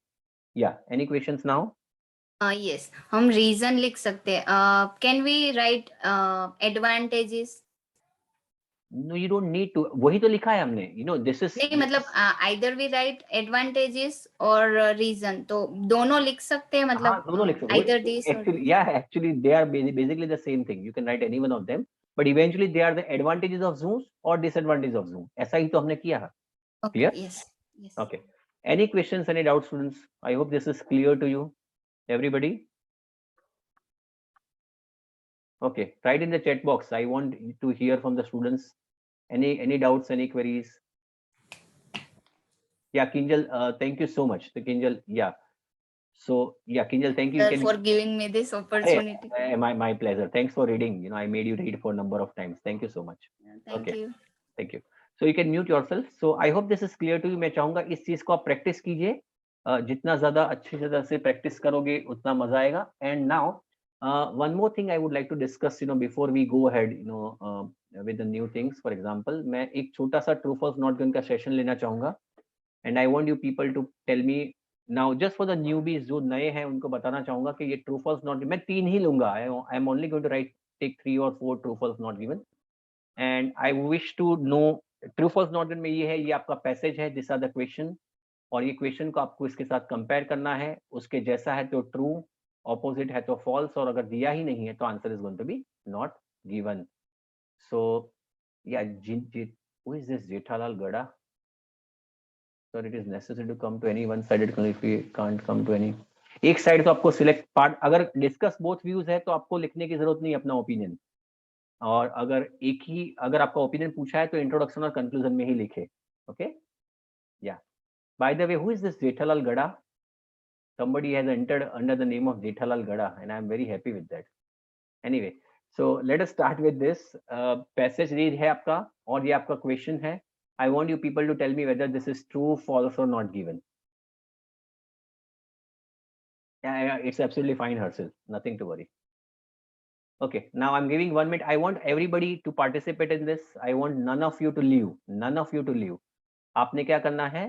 या एनी क्वेश्चंस नाउ? यस, हम रीजन लिख सकते हैं. Can we write advantages? No, you don't need to, वही तो लिखा है हमने, दिस इज। नहीं, मतलब आइदर वी राइट एडवांटेजेस और रीजन, तो दोनों लिख सकते हैं, हाँ, मतलब दोनों लिख सकते आइदर हो। This. Actually they are basically the same thing, you can write any one of them, but eventually they are the advantages of Zoom और डिसएडवांटेज ऑफ ज़ूम, ऐसा ही तो हमने किया है। Okay, clear? Yes, yes. Okay. Any questions, any doubts, students? I hope this is clear to you, everybody. Okay, write in the chat box. I want to hear from the students. Any doubts, any queries? Yeah, Kinjal, thank you so much. The Kinjal, yeah. So yeah, Kinjal, thank you. Sir, for giving me this opportunity. My pleasure. Thanks for reading. I made you read for a number of times. Thank you so much. Thank Okay. you. Thank you. So you can mute yourself. So I hope this is clear to you. मैं चाहूंगा इस चीज को आप practice कीजिए, जितना ज्यादा अच्छी तरह से प्रैक्टिस करोगे उतना मजा आएगा। And now one more thing I would like to discuss, before we go ahead, with the new things. For example, मैं एक छोटा सा true false not given का सेशन लेना चाहूंगा, and I want you people to tell me now, just for the newbies जो नए हैं उनको बताना चाहूंगा कि ये true false not, मैं 3 ही लूंगा। I am only going to write take 3 or 4 true false not given. And I wish to know true false not में ये है, ये आपका पैसेज है, दिस आर द क्वेश्चन, और ये क्वेश्चन को आपको इसके साथ कंपेयर करना है, उसके जैसा है तो ट्रू, ऑपोजिट है तो फॉल्स, और अगर दिया ही नहीं है तो answer is going to be not given. So yeah who is this Jethalal Gada? Sir, it is necessary to come to any one-sided conclusion if we can't come to any. एक side तो आपको select part, अगर discuss both views है तो आपको लिखने की जरूरत नहीं अपना ओपिनियन, और अगर एक ही अगर आपका ओपिनियन पूछा है तो इंट्रोडक्शन और कंक्लूजन में ही लिखे. ओके, या by the way, who is this Jethalal गड़ा? Somebody has entered under the name of Jethalal Gada, and I am very happy with that. Anyway, so let us start with this. Passage read है आपका, और ये आपका question है. I want you people to tell me whether this is true, false, or not given. Yeah, it's absolutely fine, Harshil. Nothing to worry. Okay, now I'm giving 1 minute. I want everybody to participate in this. I want none of you to leave. None of you to leave. आपने क्या करना है?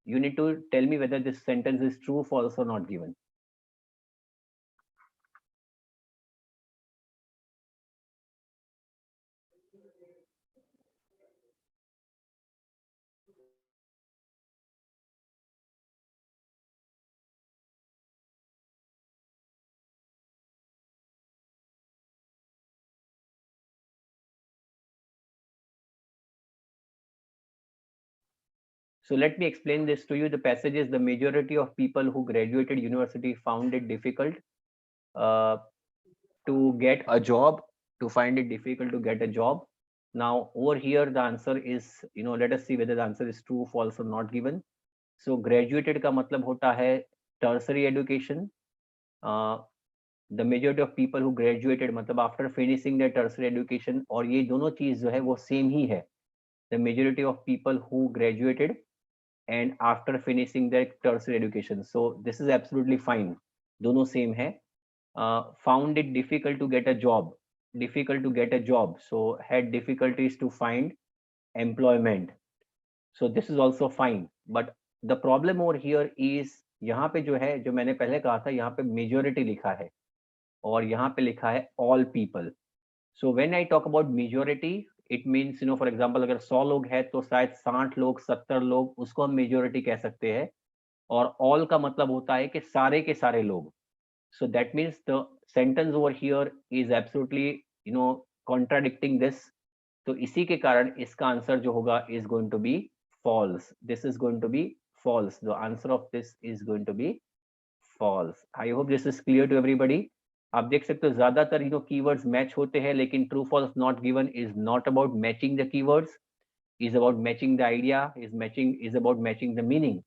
You need to tell me whether this sentence is true, false, or not given. So let me explain this to you. The passage is, the majority of people who graduated university found it difficult to get a job, to find it difficult to get a job. Now over here, the answer is, let us see whether the answer is true, false, or not given. So graduated का मतलब होता है tertiary education. The majority of people who graduated मतलब after finishing their tertiary education, और ये दोनों चीज जो है वो सेम ही है. The majority of people who graduated and after finishing their tertiary education. So this is absolutely fine. दोनों same है. Found it difficult to get a job. Difficult to get a job. So had difficulties to find employment. So this is also fine. But the problem over here is, यहाँ पे जो है, जो मैंने पहले कहा था, यहाँ पे majority लिखा है और यहाँ पे लिखा है all people. So when I talk about majority, it means, for example, अगर 100 लोग हैं तो शायद 60 लोग, 70 लोग, उसको हम majority कह सकते हैं. और all का मतलब होता है कि सारे के सारे लोग. So that means the sentence over here is absolutely, contradicting this. तो इसी के कारण इसका आंसर जो होगा is going to be false. This is going to be false. The answer of this is going to be false. I hope this is clear to everybody. आप देख सकते हो ज्यादातर keywords मैच होते हैं, लेकिन true false not given is not about matching the keywords, is about matching the idea, is about matching the meaning.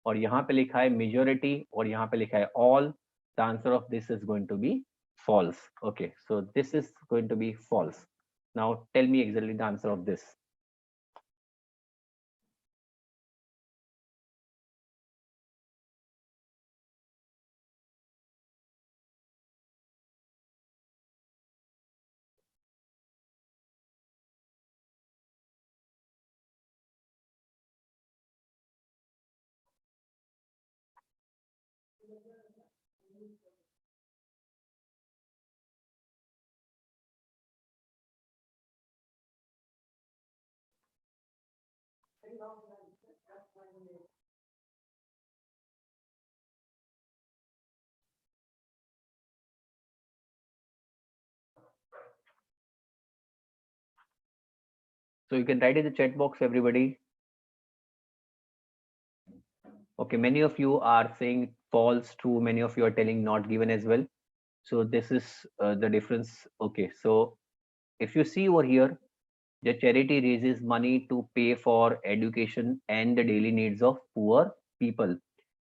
और यहाँ पे लिखा है majority और यहाँ पे लिखा है all. The answer of this is going to be false. Okay, so this is going to be false. Now tell me exactly the answer of this. So you can write in the chat box, everybody. Okay, many of you are saying false, true. Many of you are telling not given as well. So this is the difference. Okay, so if you see over here, the charity raises money to pay for education and the daily needs of poor people.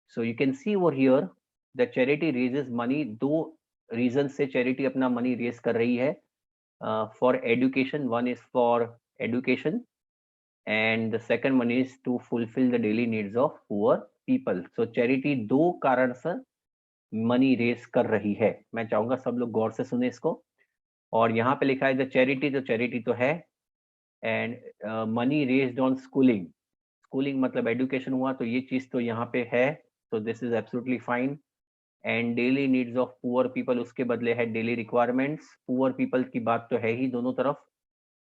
So you can see over here, the charity raises money. दो reasons से charity अपना money raise कर रही है. For education, one is for education, and the second one is to fulfill the daily needs of poor people. So charity दो कारण से money race कर रही है. मैं चाहूंगा सब लोग गौर से सुने इसको. और यहाँ पे लिखा है द चैरिटी, तो चैरिटी तो है, and money raised on schooling. Schooling मतलब एजुकेशन हुआ, तो ये चीज तो यहाँ पे है. तो this is absolutely fine. And daily needs of poor people, उसके बदले है डेली रिक्वायरमेंट्स. पुअर पीपल की बात तो है ही दोनों तरफ.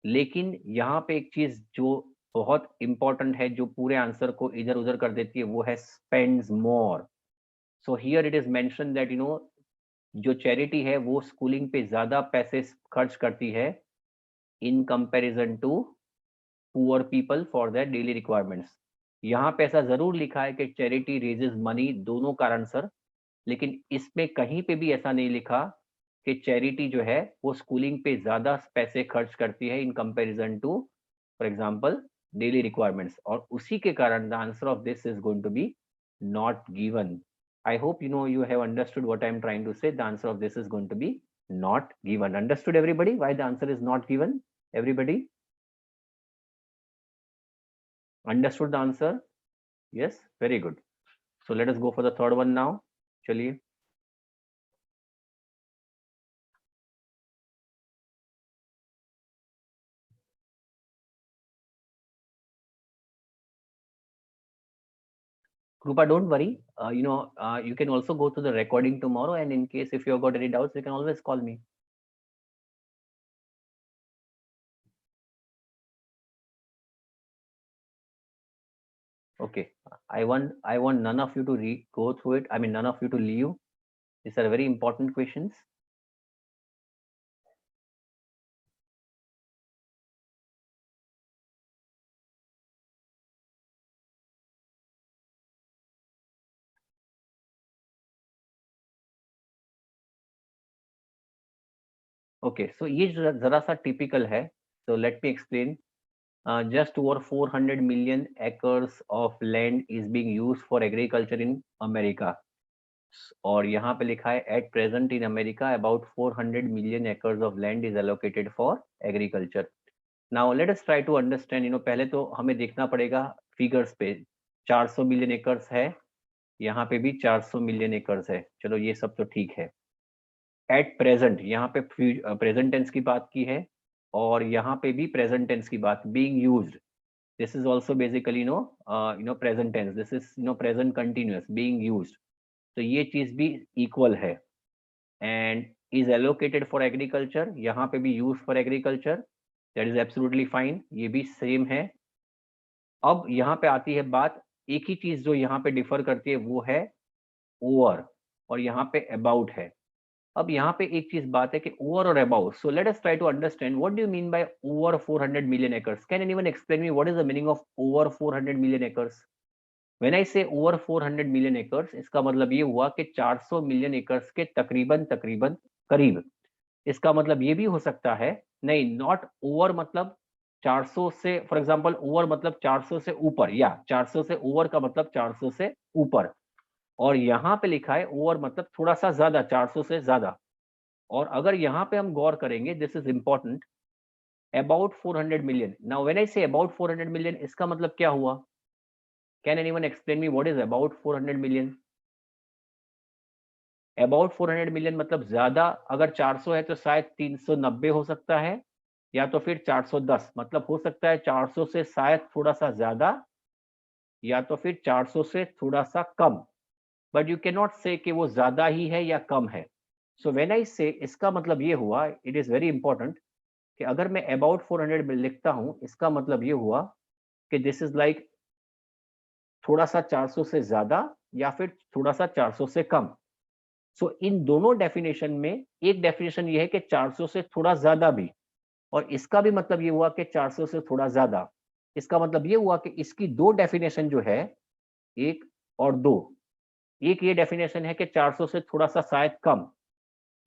लेकिन यहाँ पे एक चीज जो बहुत इंपॉर्टेंट है, जो पूरे आंसर को इधर उधर कर देती है, वो है spends more. So here it is mention that जो चैरिटी है वो स्कूलिंग पे ज्यादा पैसे खर्च करती है in comparison to poor people for their daily requirements. यहाँ पे ऐसा जरूर लिखा है कि चैरिटी रेजेस मनी, दोनों कारण सर, लेकिन इसमें कहीं पे भी ऐसा नहीं लिखा कि चैरिटी जो है वो स्कूलिंग पे ज्यादा पैसे खर्च करती है in comparison to for example daily requirements. और उसी के कारण the answer of this is going to be not given. I hope you have understood what I am trying to say. The answer of this is going to be not given. Understood everybody why the answer is not given? Everybody understood the answer? Yes, very good. So let us go for the third one now. Chaliye. Krupa, don't worry. You can also go to the recording tomorrow, and in case if you have got any doubts, you can always call me. Okay, I want none of you to go through it. I mean, none of you to leave. These are very important questions. Okay, so ये जरा सा typical है. So let me explain. Just over 400 million acres of land is being used for agriculture in America. और यहाँ पे लिखा है at present in America about 400 million acres of land is allocated for agriculture. Now let us try to understand. पहले तो हमें देखना पड़ेगा figures पे. 400 million acres है, यहाँ पे भी 400 million acres है. चलो ये सब तो ठीक है. At present यहाँ पे present tense की बात की है, और यहाँ पे भी present tense की बात, being used. This is also basically present tense. This is present continuous, being used. तो ये चीज भी equal है. And is allocated for agriculture, यहाँ पे भी used for agriculture. That is absolutely fine. ये भी same है. अब यहाँ पे आती है बात, एक ही चीज जो यहाँ पे डिफर करती है वो है over, और यहाँ पे about है. अब यहाँ पे एक चीज बात है कि over और about. So let us try to understand what do you mean by over 400 million acres. Can anyone explain me what is the meaning of over 400 million acres? When I say over 400 million acres, इसका मतलब ये हुआ कि 400 million acres के तकरीबन करीब. इसका मतलब ये भी हो सकता है, नहीं, नॉट ओवर मतलब 400 से, फॉर एग्जांपल ओवर मतलब 400 से ऊपर, या 400 से ओवर का मतलब 400 से ऊपर. और यहाँ पे लिखा है ओवर मतलब थोड़ा सा ज्यादा, 400 से ज्यादा. और अगर यहाँ पे हम गौर करेंगे, this is important, about 400 million. Now when I say about 400 million, इसका मतलब क्या हुआ? Can anyone explain me what is about 400 million? About 400 million मतलब ज्यादा, अगर 400 है तो शायद 390 हो सकता है, या तो फिर 410, मतलब हो सकता है 400 से शायद थोड़ा सा ज्यादा, या तो फिर 400 से थोड़ा सा कम. बट यू कैन नॉट से कि वो ज्यादा ही है या कम है. सो व्हेन आई से, इसका मतलब ये हुआ, इट इज वेरी इंपॉर्टेंट, कि अगर मैं अबाउट 400 में लिखता हूं, इसका मतलब ये हुआ कि दिस इज लाइक थोड़ा सा 400 से ज्यादा, या फिर थोड़ा सा 400 से कम. सो इन दोनों डेफिनेशन में एक डेफिनेशन ये है कि 400 से थोड़ा ज्यादा भी, और इसका भी मतलब ये हुआ कि 400 से थोड़ा ज्यादा. इसका मतलब ये हुआ कि इसकी दो डेफिनेशन जो है, एक और दो. एक ये डेफिनेशन है कि 400 से थोड़ा सा शायद कम,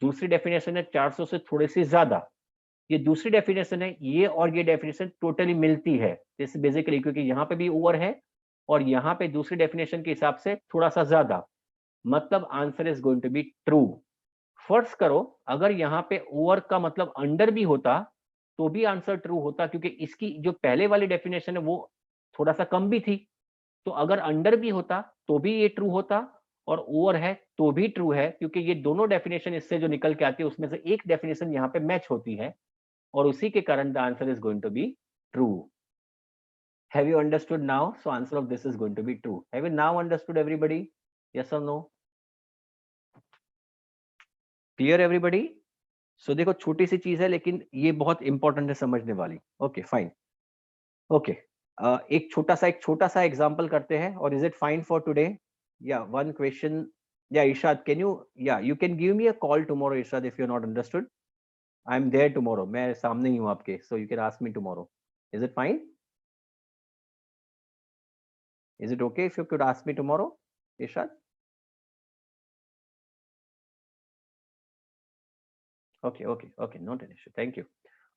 दूसरी डेफिनेशन है 400 से थोड़ी सी ज्यादा. ये दूसरी डेफिनेशन है, ये और ये डेफिनेशन टोटली मिलती है. दिस बेसिकली, क्योंकि यहाँ पे भी ओवर है और यहाँ पे दूसरी डेफिनेशन के हिसाब से थोड़ा सा ज्यादा, मतलब answer is going to be true. फर्ज करो अगर यहाँ पे ओवर का मतलब अंडर भी होता तो भी आंसर ट्रू होता, क्योंकि इसकी जो पहले वाली डेफिनेशन है वो थोड़ा सा कम भी थी. तो अगर अंडर भी होता तो भी ये ट्रू होता, और ओवर है तो भी ट्रू है, क्योंकि ये दोनों डेफिनेशन इससे जो निकल के आती है उसमें से एक डेफिनेशन यहाँ पे मैच होती है, और उसी के कारण the answer is going to be true. Have you understood now? So answer of this is going to be true. Have you now understood everybody? Yes or no? Clear everybody? सो देखो छोटी सी चीज है लेकिन ये बहुत इंपॉर्टेंट है समझने वाली। Okay fine. ओके एक छोटा सा एग्जांपल करते हैं। और is it fine for today? या वन क्वेश्चन। या इरशाद कैन यू, या you can give me a call tomorrow Irshad if you not understood. I am there tomorrow, मैं सामने ही हूँ आपके, so you can ask me tomorrow. Is it fine? Is it okay if you could ask me tomorrow Irshad? Okay, not an issue. Thank you.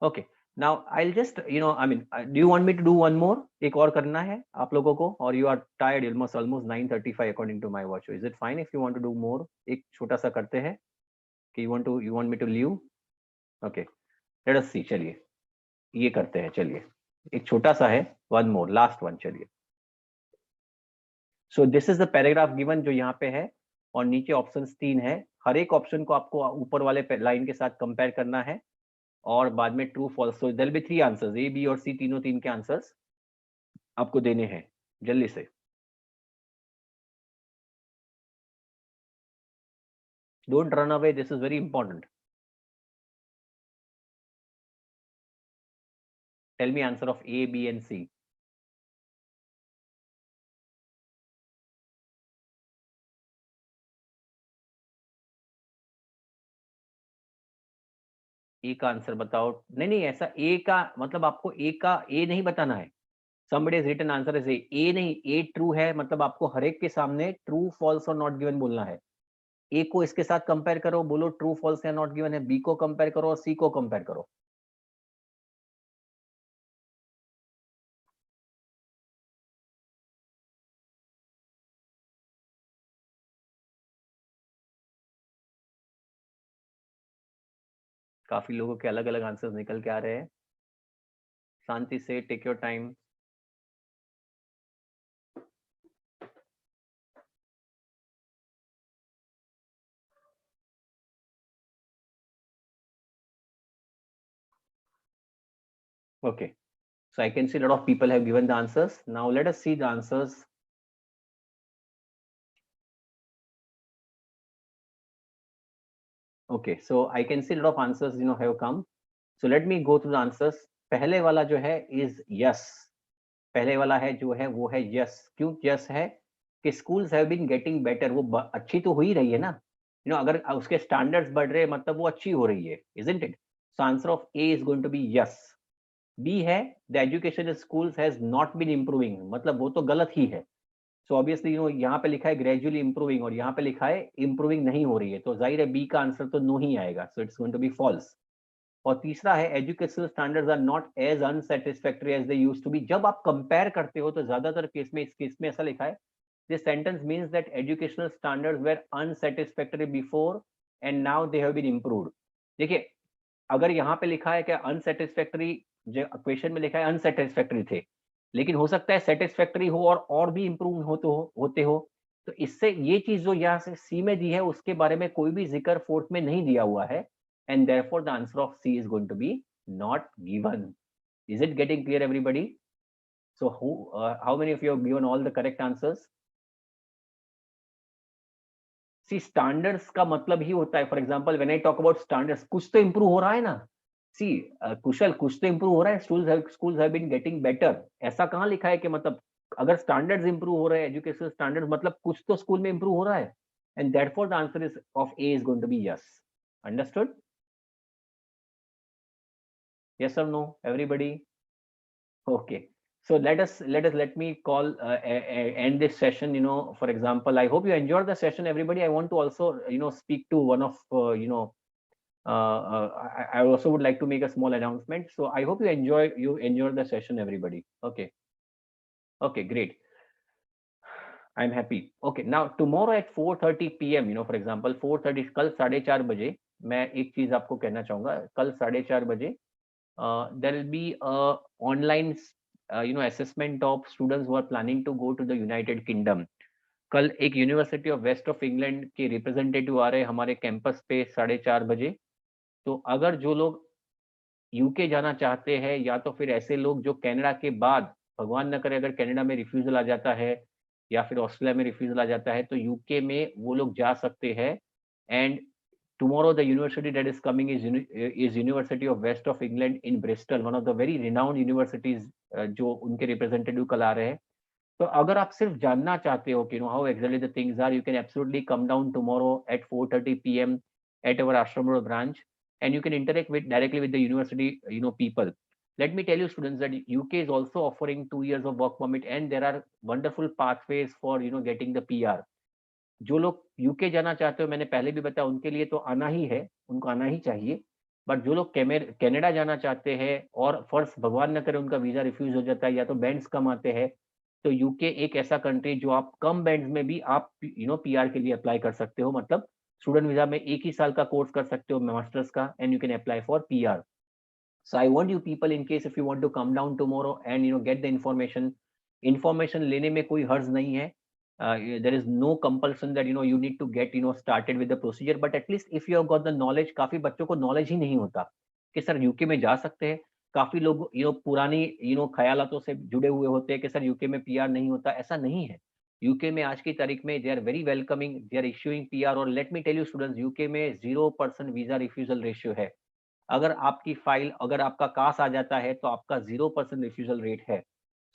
Okay, now I'll just, do you want me to do one more? एक और करना है आप लोगों को, or you are tired, almost 9:35 according to my watch. Is it fine if you want to do more? एक छोटा सा करते हैं कि you want me to leave? Okay, let us see. चलिए ये करते हैं, चलिए एक छोटा सा है, one more, last one, चलिए। So this is the paragraph given जो यहाँ पे है, और नीचे ऑप्शंस 3 है। हर एक ऑप्शन को आपको ऊपर वाले लाइन के साथ कंपेयर करना है और बाद में true false. So there will be 3 answers, A B और सी, तीनों 3 के आंसर्स आपको देने हैं जल्दी से। Don't run away, this is very important. Tell me answer of A, B and C. A का आंसर बताओ। नहीं ऐसा ए का मतलब आपको ए का ए नहीं बताना है। somebody has written answer is ए नहीं, ए ट्रू है मतलब आपको हर एक के सामने ट्रू फॉल्स और नॉट गिवन बोलना है। ए को इसके साथ कंपेयर करो, बोलो ट्रू फॉल्स या नॉट गिवन है। बी को कंपेयर करो और सी को कंपेयर करो। काफी लोगों के अलग अलग आंसर्स निकल के आ रहे हैं। शांति से, take your time. Okay, so I can see a lot of people have given the answers. Now let us see the answers. Okay, so I can see a lot of answers have come. So let me go through the answers. पहले वाला जो है is yes. पहले वाला है जो है वो है yes. क्यों yes है? कि schools have been getting better. वो अच्छी तो हो ही रही है ना। अगर उसके standards बढ़ रहे हैं मतलब वो अच्छी हो रही है, isn't it? So answer of A is going to be yes. B है the education in schools has not been improving, मतलब वो तो गलत ही है। सो ऑब्वियसली यहाँ पे लिखा है ग्रेजुअली इंप्रूविंग और यहाँ पे लिखा है इंप्रूविंग नहीं हो रही है, तो जाहिर है बी का आंसर तो नो ही आएगा। So it's going to be false. और तीसरा है educational standards are not as unsatisfactory as they used to be. जब आप कंपेयर करते हो तो ज्यादातर केस में, इस केस में ऐसा लिखा है this sentence means that educational standards were unsatisfactory before and now they have been improved. देखिए अगर यहाँ पे लिखा है कि अनसैटिस्फैक्टरी, जो क्वेश्चन में लिखा है अनसैटिस्फैक्टरी थे, लेकिन हो सकता है सेटिस्फैक्टरी हो और भी इंप्रूव होते हो। तो इससे ये चीज जो यहाँ से सी में दी है उसके बारे में कोई भी जिक्र फोर्थ में नहीं दिया हुआ है, and therefore the answer of C is going to be not given. Is it getting clear everybody? So how many of you have given all the correct answers? C standards का मतलब ही होता है, for example when I talk about standards, कुछ तो improve हो रहा है ना। सी कुशल, कुछ तो इंप्रूव हो रहा है। Schools have been getting better, ऐसा कहाँ लिखा है कि मतलब अगर स्टैंडर्ड्स इंप्रूव हो रहे हैं, एजुकेशनल स्टैंडर्ड्स, मतलब कुछ तो स्कूल में इंप्रूव हो रहा है, and therefore the answer is of A is going to be yes. Understood? Yes और no everybody? Okay, so let me call end this session. For example, I hope you enjoyed the session, everybody. I want to also speak to one of I also would like to make a small announcement. So I hope you enjoy the session, everybody. Okay, great. I'm happy. Okay, now tomorrow at 4:30 p.m. For example 4:30, कल 4:30 बजे मैं एक चीज आपको कहना चाहूंगा। कल 4:30 बजे there will be a online assessment of students who are planning to go to the United Kingdom. कल एक University of West of England के रिप्रेजेंटेटिव आ रहे हैं हमारे कैंपस पे 4:30 बजे। तो अगर जो लोग यूके जाना चाहते हैं या तो फिर ऐसे लोग जो कनाडा के बाद, भगवान न करे अगर कनाडा में रिफ्यूजल आ जाता है या फिर ऑस्ट्रेलिया में रिफ्यूजल आ जाता है, तो यूके में वो लोग जा सकते हैं। And tomorrow the university that is coming is University of West of England in Bristol, one of the very renowned universities जो उनके representative कल आ रहे हैं. तो अगर आप सिर्फ जानना चाहते हो कि how exactly the things are, you can absolutely come down tomorrow at 4:30 p.m. at our Ashram Road branch, and you can interact directly with the university people. Let me tell you, students, that UK is also offering 2 years of work permit, and there are wonderful pathways for getting the PR. जो लोग UK जाना चाहते हो, मैंने पहले भी बताया, उनके लिए तो आना ही है, उनको आना ही चाहिए. बट जो लोग कनाडा जाना चाहते हैं और फर्स्ट भगवान न करे उनका वीजा रिफ्यूज हो जाता है या तो बैंड्स कम आते हैं, तो यूके एक ऐसा कंट्री जो आप कम बैंड्स में भी आप पीआर के लिए अप्लाई कर सकते हो. मतलब स्टूडेंट वीजा में 1 ही साल का कोर्स कर सकते हो मास्टर्स का, and you can apply for PR. So I want you people, in case if you want to come down tomorrow and get the information लेने में कोई हर्ज नहीं है. There is no compulsion that you need to get started with the procedure, but at least if you have got the knowledge. काफी बच्चों को knowledge ही नहीं होता कि सर यूके में जा सकते हैं. काफी लोग पुरानी ख्यालातों से जुड़े हुए होते हैं कि सर यूके में पीआर नहीं होता. ऐसा नहीं है. यूके में आज की तारीख में they are very welcoming, they are issuing PR. और let me tell you students, UK में 0% वीजा रिफ्यूजल रेशियो है. अगर आपकी फाइल, अगर आपका कास आ जाता है तो आपका 0% रिफ्यूजल रेट है.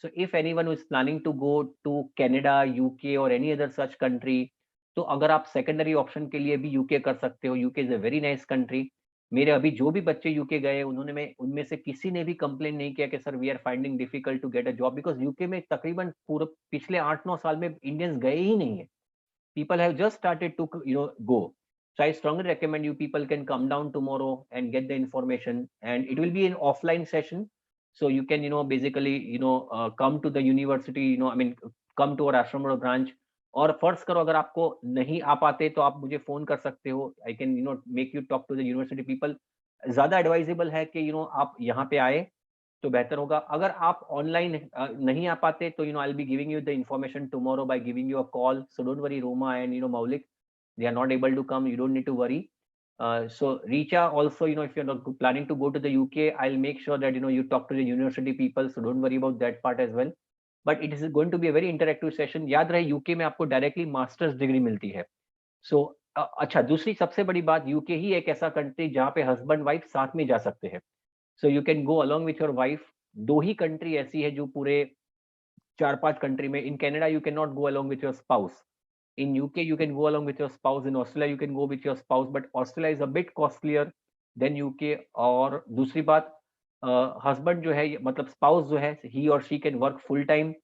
So if anyone who is planning to go to Canada, UK और एनी अदर सच कंट्री, तो अगर आप सेकेंडरी ऑप्शन के लिए भी यूके कर सकते हो. UK is a very nice country. मेरे अभी जो भी बच्चे यूके गए उनमें से किसी ने भी कंप्लेन नहीं किया कि sir we are finding difficult to get a job, because UK में तकरीबन पूरे पिछले 8-9 साल में इंडियंस गए ही नहीं है. People have just started to go. So I strongly recommend you people can come down tomorrow and get the information, and it will be an offline session. So you can basically come to the university, I mean come to our Ashram Road branch. और फर्ज करो अगर आपको नहीं आ पाते तो आप मुझे फोन कर सकते हो. I can make you talk to the university people. ज्यादा एडवाइजेबल है कि आप यहाँ पे आए तो बेहतर होगा. अगर आप ऑनलाइन नहीं आ पाते तो आई will be giving you the information tomorrow by giving you a call. So don't worry, Roma and मौलिक, they are not able to come, you don't need to worry. So Richa also, if you're not planning to go to the UK, I'll make sure that you talk to the university people, so don't worry about that part as well. But it is going to be a very interactive session. याद रहे UK में आपको directly masters degree मिलती है. सो अच्छा, दूसरी सबसे बड़ी बात, यूके ही एक ऐसा कंट्री जहाँ पे हस्बैंड वाइफ साथ में जा सकते हैं. सो you can go along with your wife. 2 he country ऐसी है जो पूरे 4-5 कंट्री में. In Canada you can not go along with your spouse. In UK, you can go along with your spouse. In Australia, you can go with your spouse, but Australia is a bit costlier than UK. और दूसरी बात, husband जो है, मतलब spouse जो है, he or she can work full time.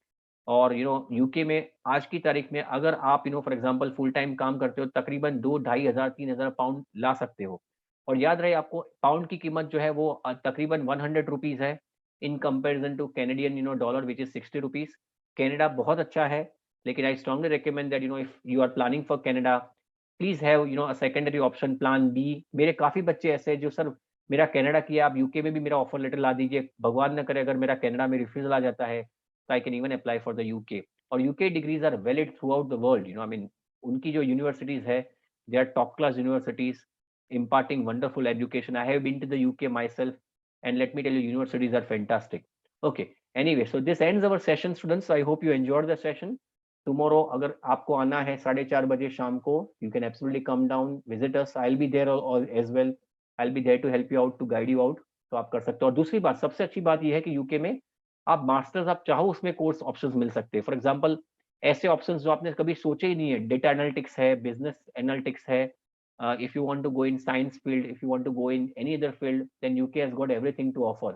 और UK में आज की तारीख में अगर आप फॉर एग्जांपल फुल टाइम काम करते हो, तकरीबन 2,500-3,000 पाउंड ला सकते हो. और याद रहे आपको, पाउंड की कीमत जो है वो तकरीबन 100 रुपीज है in comparison to Canadian dollar which is 60 rupees. Canada बहुत अच्छा है, लेकिन I strongly recommend that if you are planning for Canada, please have a secondary option, plan B. मेरे काफी बच्चे ऐसे हैं जो सर मेरा कनाडा किया, आप यूके में भी मेरा ऑफर लेटर ला दीजिए, भगवान न करे अगर मेरा कनाडा में रिफ्यूजल आ जाता है तो I can even apply for the UK. और UK degrees are valid throughout the world. I mean उनकी जो यूनिवर्सिटीज है, they are top class universities imparting wonderful education. I have been to the UK myself, and let me tell you, universities are fantastic. Okay, anyway, so this ends our session, students. So I hope you enjoyed the session. Tomorrow अगर आपको आना है 4:30 बजे शाम को, you can absolutely come down, visit us. I'll be there as well. I'll be there to help you out, to guide you out. तो आप कर सकते हो. और दूसरी बात, सबसे अच्छी बात यह है कि यूके में आप मास्टर्स आप चाहो उसमें कोर्स ऑप्शंस मिल सकते हैं. फॉर एग्जांपल ऐसे ऑप्शंस जो आपने कभी सोचे ही नहीं है, डेटा एनालिटिक्स है, बिजनेस एनालिटिक्स है. If you want to go in science field, if you want to go in any other field, then UK has got everything to offer.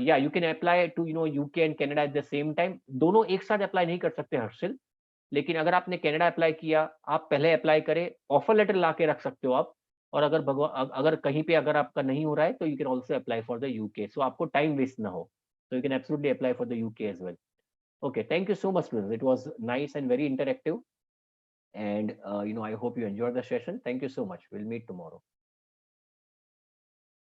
Yeah, you can apply to UK and Canada at the same time. दोनों एक साथ apply नहीं कर सकते हर्षिल, लेकिन अगर आपने Canada apply किया, आप पहले अप्लाई करें, ऑफर लेटर ला के रख सकते हो आप. और अगर कहीं पे अगर आपका नहीं हो रहा है तो you can also apply for the UK. So आपको टाइम वेस्ट ना हो, so you can absolutely apply for the UK as well. Okay, thank you so much, students. It was nice and very interactive. And I hope you enjoyed the session. Thank you so much. We'll meet tomorrow.